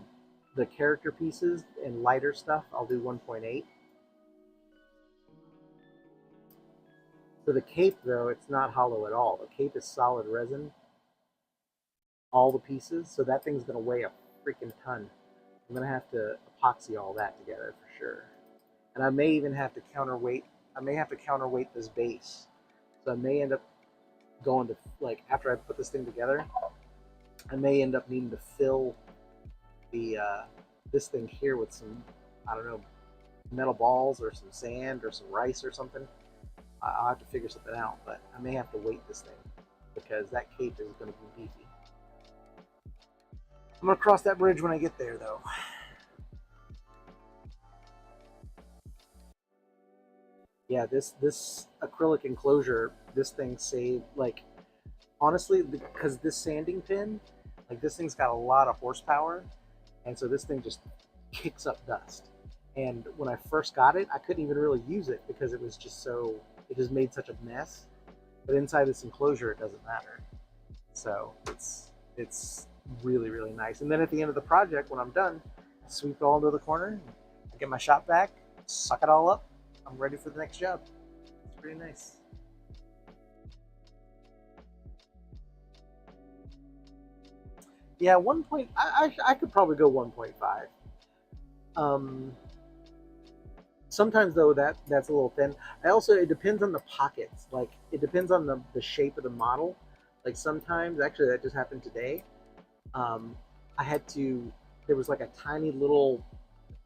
[SPEAKER 1] the character pieces and lighter stuff, I'll do 1.8. For the cape, though, it's not hollow at all. The cape is solid resin, all the pieces, so that thing's going to weigh a freaking ton. I'm going to have to epoxy all that together for sure. And I may even have to counterweight. I may have to counterweight this base. So I may end up going to, like, after I put this thing together, I may end up needing to fill the this thing here with some, I don't know, metal balls or some sand or some rice or something. I'll have to figure something out, but I may have to weight this thing because that cape is going to be beefy. I'm going to cross that bridge when I get there, though. Yeah, this acrylic enclosure, this thing saved, like, honestly, because this sanding pin, like, this thing's got a lot of horsepower, and so this thing just kicks up dust. And when I first got it, I couldn't even really use it because it was just it just made such a mess. But inside this enclosure, it doesn't matter. So it's really, really nice. And then at the end of the project, when I'm done, I sweep it all into the corner, I get my shop vac, suck it all up. I'm ready for the next job. It's pretty nice.
[SPEAKER 2] Yeah, 1 point. I could probably go 1.5. Um, Sometimes though that's a little thin. I also it depends on the pockets. Like it depends on the shape of the model. Like sometimes, actually, that just happened today. Um, I had to. There was like a tiny little.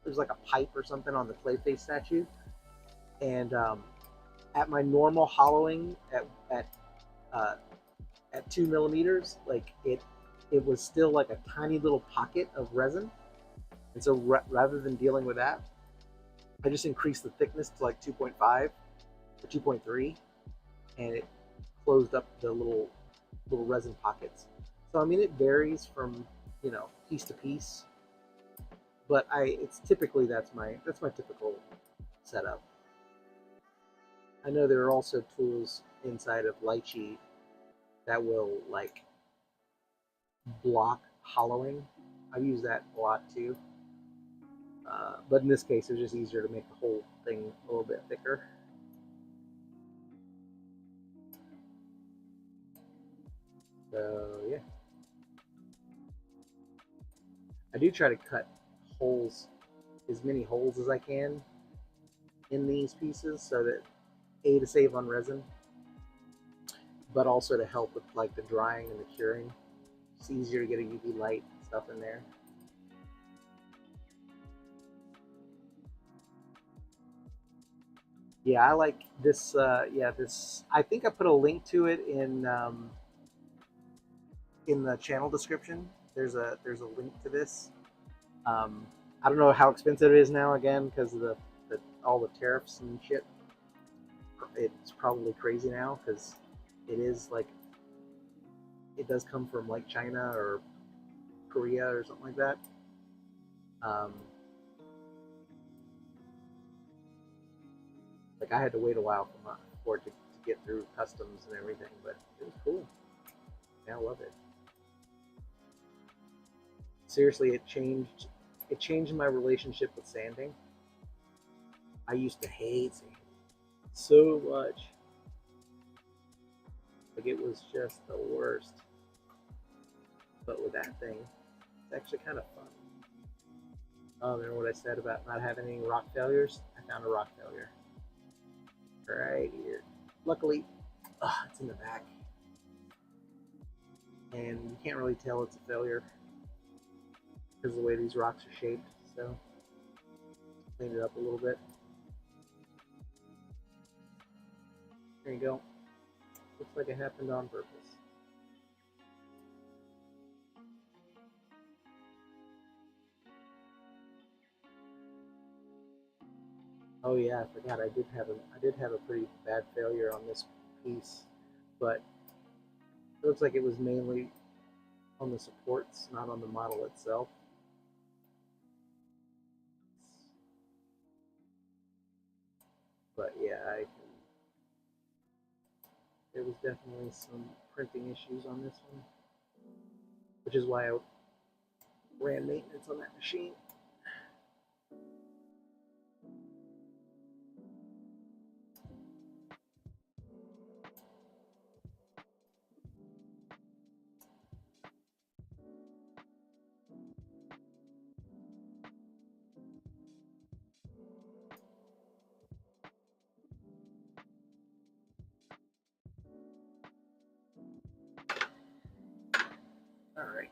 [SPEAKER 2] There's like a pipe or something on the Clayface statue, and at my normal hollowing uh, at 2 millimeters, like it was still like a tiny little pocket of resin. And so rather than dealing with that, I just increased the thickness to like 2.5 or 2.3, and it closed up the little resin pockets. So I mean, it varies from piece to piece, but I it's typically that's my typical setup. I know there are also tools inside of Lychee that will like block hollowing. I've used that a lot too. But in this case, it was just easier to make the whole thing a little bit thicker. So yeah, I do try to cut holes, as many holes as I can in these pieces, so that to save on resin, but also to help with like the drying and the curing. It's easier to get a UV light and stuff in there. Yeah, I like this. Yeah, this. I think I put a link to it in the channel description. There's a link to this. Um, I don't know how expensive it is now again because of the all the tariffs and shit. It's probably crazy now because it is like it does come from like China or Korea or something like that. Um, like I had to wait a while for it to get through customs and everything, but it was cool. Yeah, I love it. Seriously, it changed my relationship with sanding. I used to hate sanding so much. Like it was just the worst. But with that thing, it's actually kind of fun. Oh, remember what I said about not having any rock failures? I found a rock failure right here. Luckily, it's in the back, and you can't really tell it's a failure because of the way these rocks are shaped. So, clean it up a little bit. There you go. Looks like it happened on purpose. Oh yeah, I forgot. I did have a pretty bad failure on this piece, but it looks like it was mainly on the supports, not on the model itself. But yeah, there was definitely some printing issues on this one, which is why I ran maintenance on that machine. All right.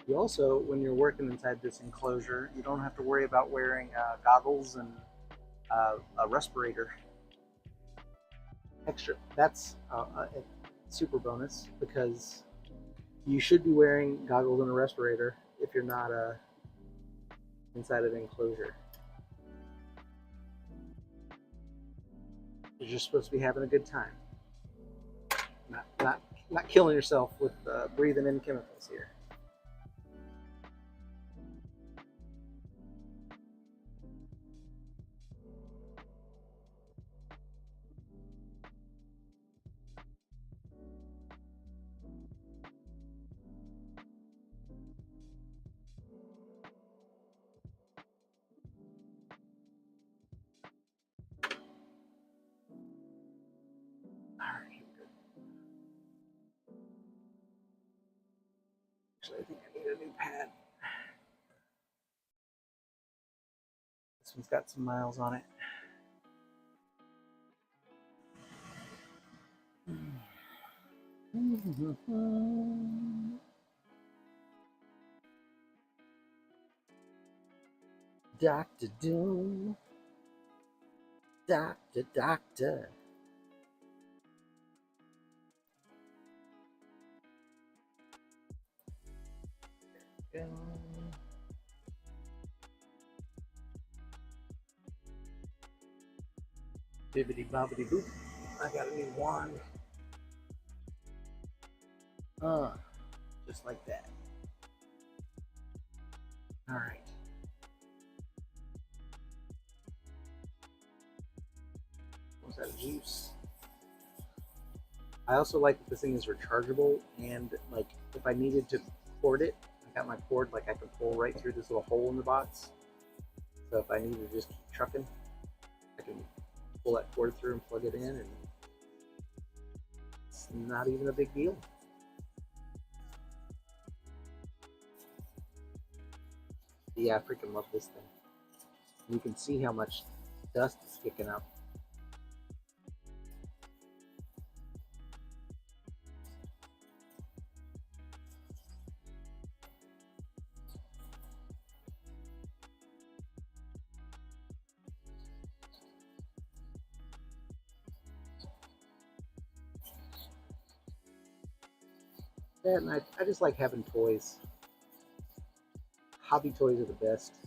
[SPEAKER 2] You also, when you're working inside this enclosure, you don't have to worry about wearing goggles and a respirator. Extra. That's a super bonus because you should be wearing goggles and a respirator if you're not inside of an enclosure. You're just supposed to be having a good time, not killing yourself with breathing in chemicals here. Actually, I think I need a new pad. This one's got some miles on it. Dr. Doom. Doctor, doctor. Go. Bibbidi bobbidi boop. I got a new wand. Just like that. All right. Was that juice? I also like that this thing is rechargeable, and like if I needed to cord it, I got my cord like I can pull right through this little hole in the box. So if I need to just keep trucking, I can pull that cord through and plug it in, and it's not even a big deal. Yeah, I freaking love this thing. You can see how much dust is kicking up. And I just like having toys. Hobby toys are the best.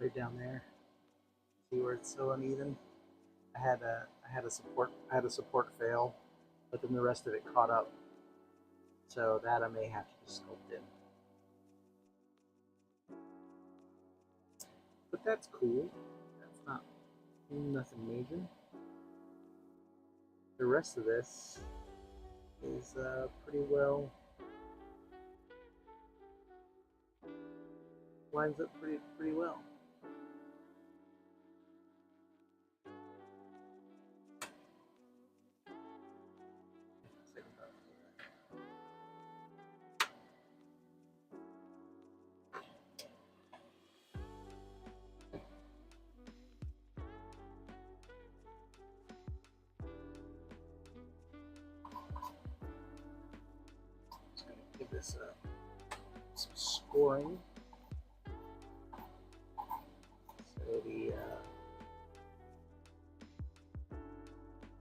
[SPEAKER 2] right down there. See where it's so uneven? I had a support fail, but then the rest of it caught up. So that I may have to just sculpt in. But that's cool. That's not nothing major. The rest of this is pretty well lines up pretty well. Give this some scoring. So the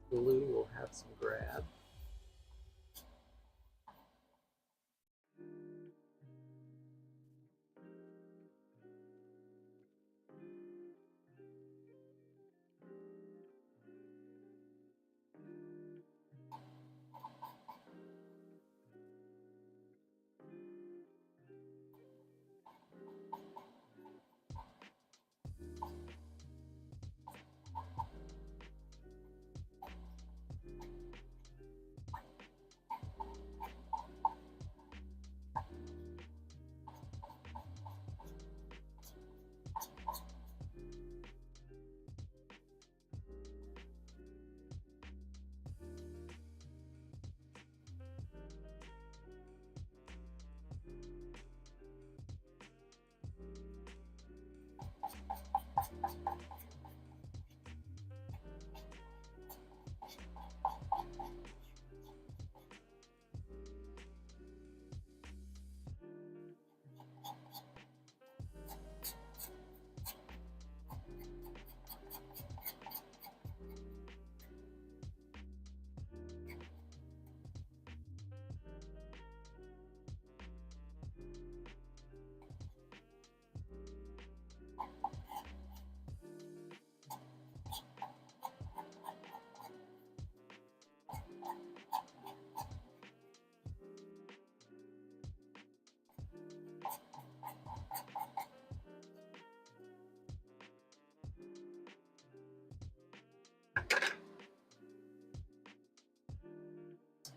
[SPEAKER 2] blue will have some grab.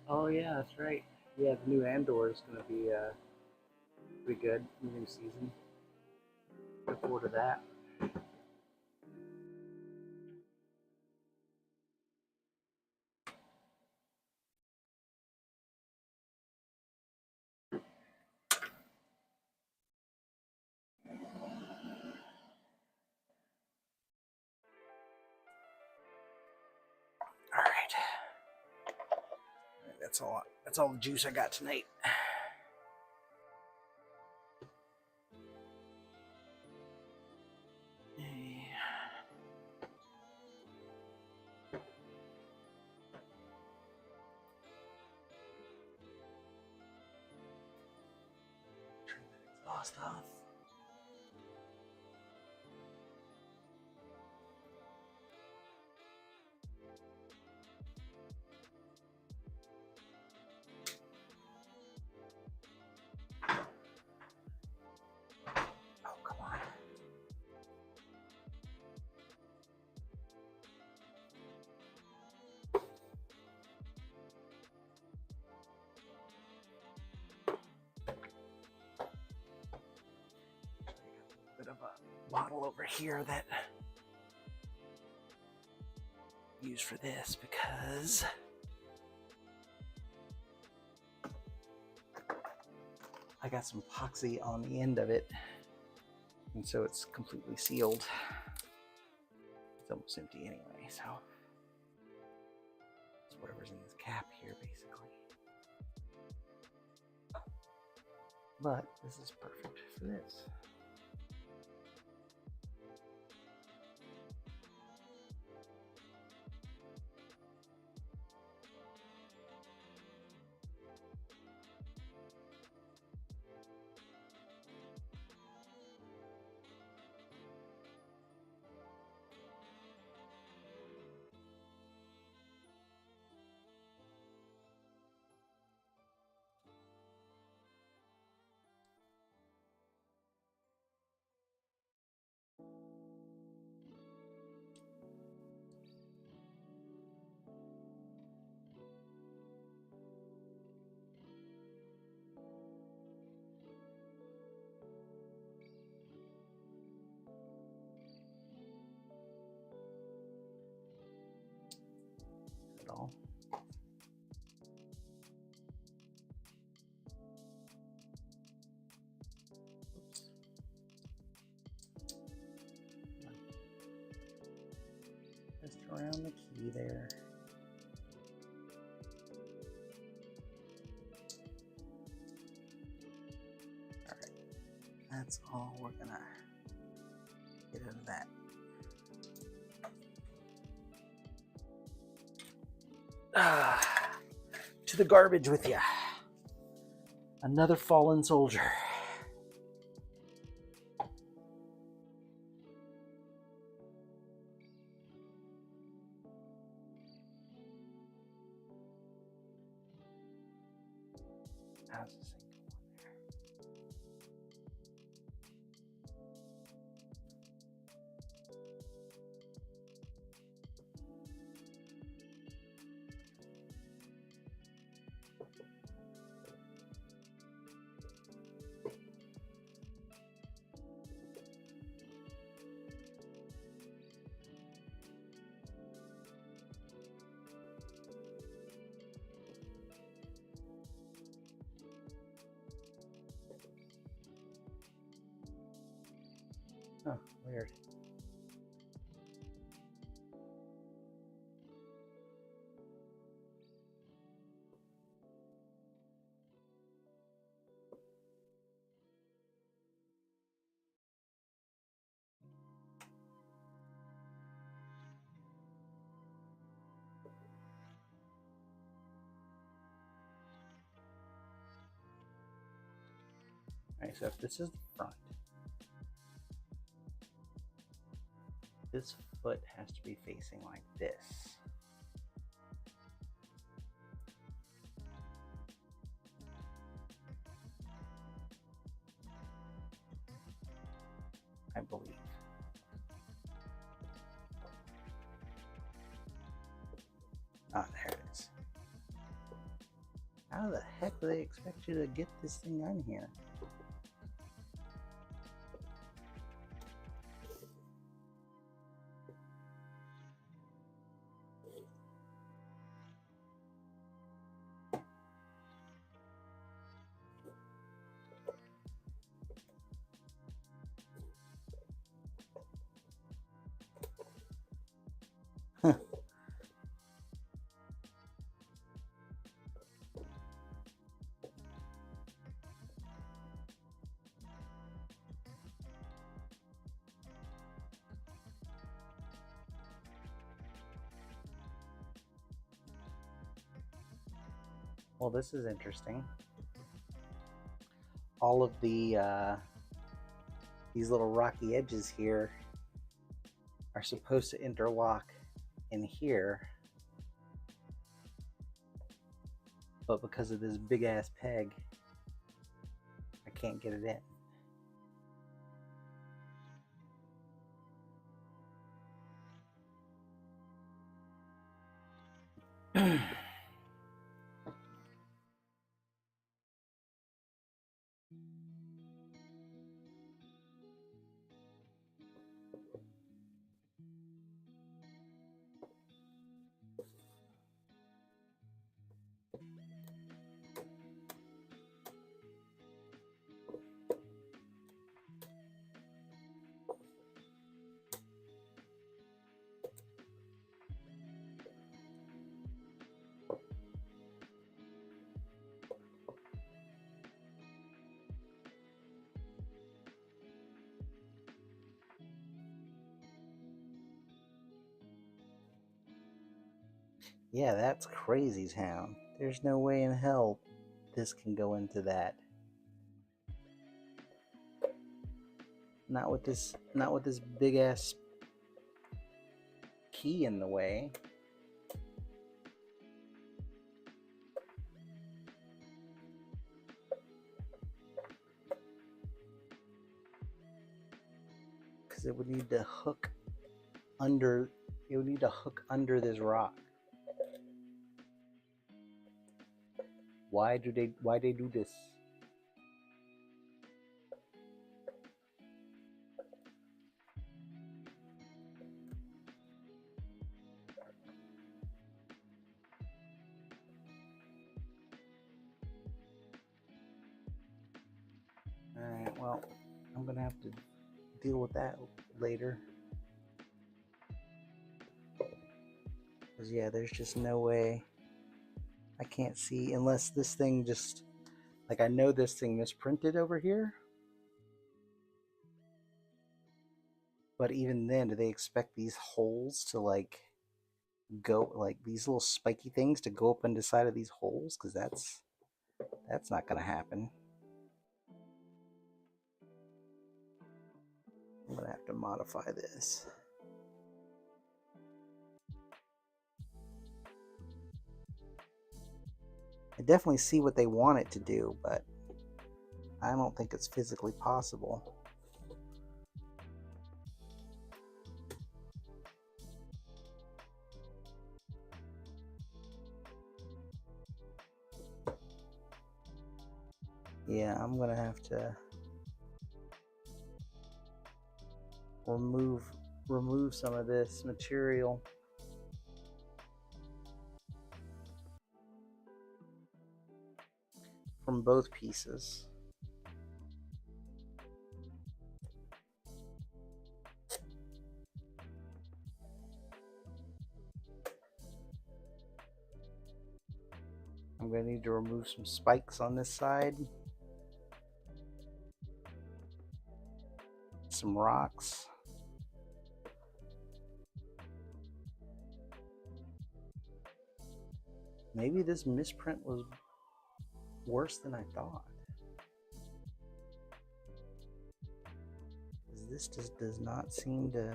[SPEAKER 2] Oh yeah, that's right. Yeah, the new Andor is going to be pretty good. The new season. Look forward to that.
[SPEAKER 1] All right. That's all the juice I got tonight. Turn that exhaust off. Of a bottle over here that I use for this because I got some epoxy on the end of it, and so it's completely sealed. It's almost empty anyway, so it's whatever's in this cap here basically. But this is perfect for this. at all. Oops. Just around the key there. Alright, that's all we're gonna get out of that. To the garbage with you. Another fallen soldier. How's this thing going there? Oh, weird. Alright, so if this is the front, this foot has to be facing like this. I believe. Ah, there it is. How the heck do they expect you to get this thing on here? Well, this is interesting. All of the these little rocky edges here are supposed to interlock in here, but because of this big ass peg, I can't get it in. Yeah, that's crazy town. There's no way in hell this can go into that. Not with this big ass key in the way. Because it would need to hook under this rock. Why they do this? gonna have to deal with that later. Because yeah, there's just no way. I can't see unless this thing just, like, I know this thing misprinted over here. But even then, do they expect these holes to like go, like these little spiky things to go up into the side of these holes? Because that's not gonna happen. I'm gonna have to modify this. I definitely see what they want it to do, but I don't think it's physically possible. Yeah, I'm gonna have to remove some of this material. From both pieces. I'm going to need to remove some spikes on this side. Some rocks. Maybe this misprint was worse than I thought. This just does not seem to...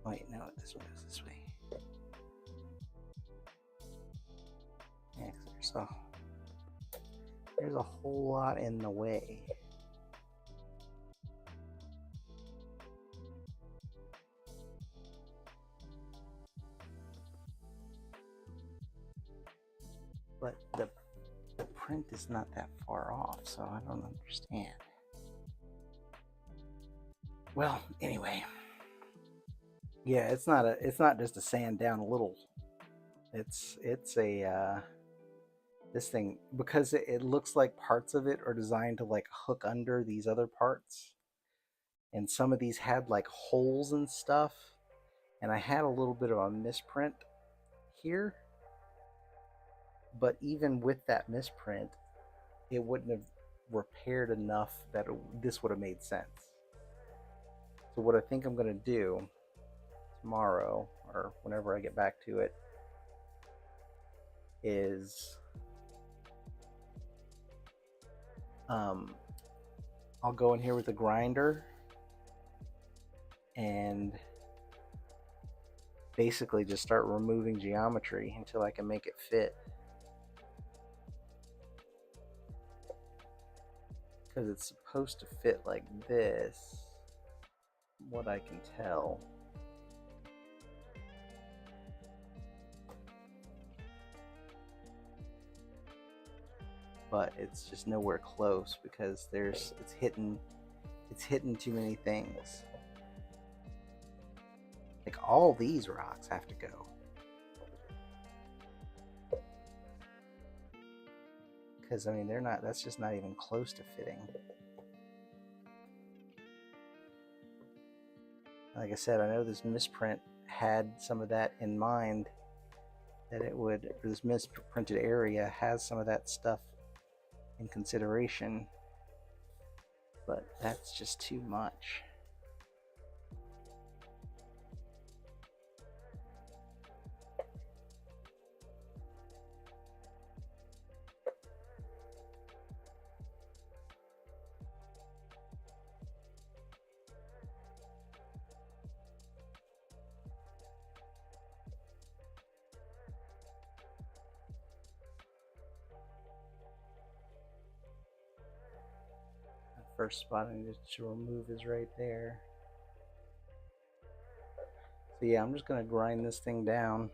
[SPEAKER 1] Wait, no, this one goes this way. Yeah, there's a whole lot in the way. But the print is not that far off, so I don't understand. Well, anyway. Yeah, it's not just a sand down a little. It's a this thing, because it looks like parts of it are designed to like hook under these other parts, and some of these had like holes and stuff, and I had a little bit of a misprint here, but even with that misprint, it wouldn't have repaired enough that this would have made sense. So what I think I'm going to do tomorrow, or whenever I get back to it, is I'll go in here with a grinder and basically just start removing geometry until I can make it fit. Because it's supposed to fit like this, what I can tell. But it's just nowhere close because it's hitting too many things. Like all these rocks have to go. Because I mean that's just not even close to fitting. Like I said, I know this misprint had some of that in mind, that it would, or this misprinted area has some of that stuff in consideration, but that's just too much. First spot I need to remove is right there. So yeah, I'm just going to grind this thing down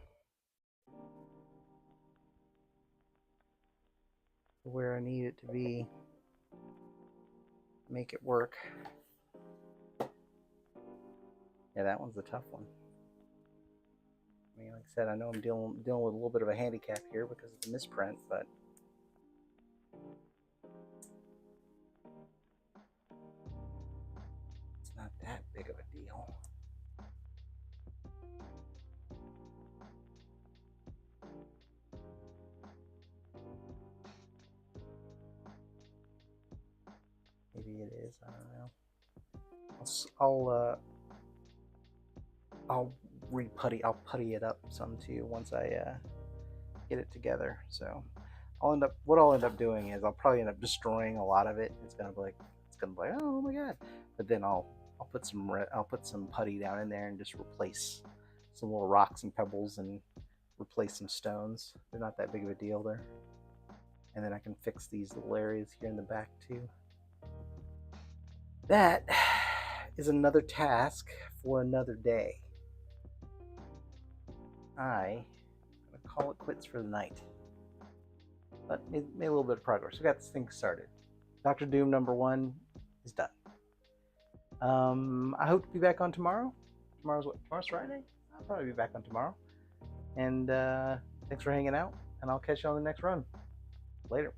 [SPEAKER 1] to where I need it to be. Make it work. Yeah, that one's the tough one. mean, like I said, I know I'm dealing with a little bit of a handicap here because of the misprint, but it's not that big of a deal. Maybe it is. I don't know. I'll re-putty. I'll putty it up some too once I get it together. So what I'll end up doing is I'll probably end up destroying a lot of it. It's gonna be like oh my god. But then I'll put some putty down in there and just replace some little rocks and pebbles and replace some stones. They're not that big of a deal there. And then I can fix these little areas here in the back too. That is another task for another day. I'm gonna call it quits for the night. But made a little bit of progress. We got this thing started. Dr. Doom #1 is done. I hope to be back on tomorrow. Tomorrow's Friday? I'll probably be back on tomorrow. And thanks for hanging out, and I'll catch you on the next run. Later.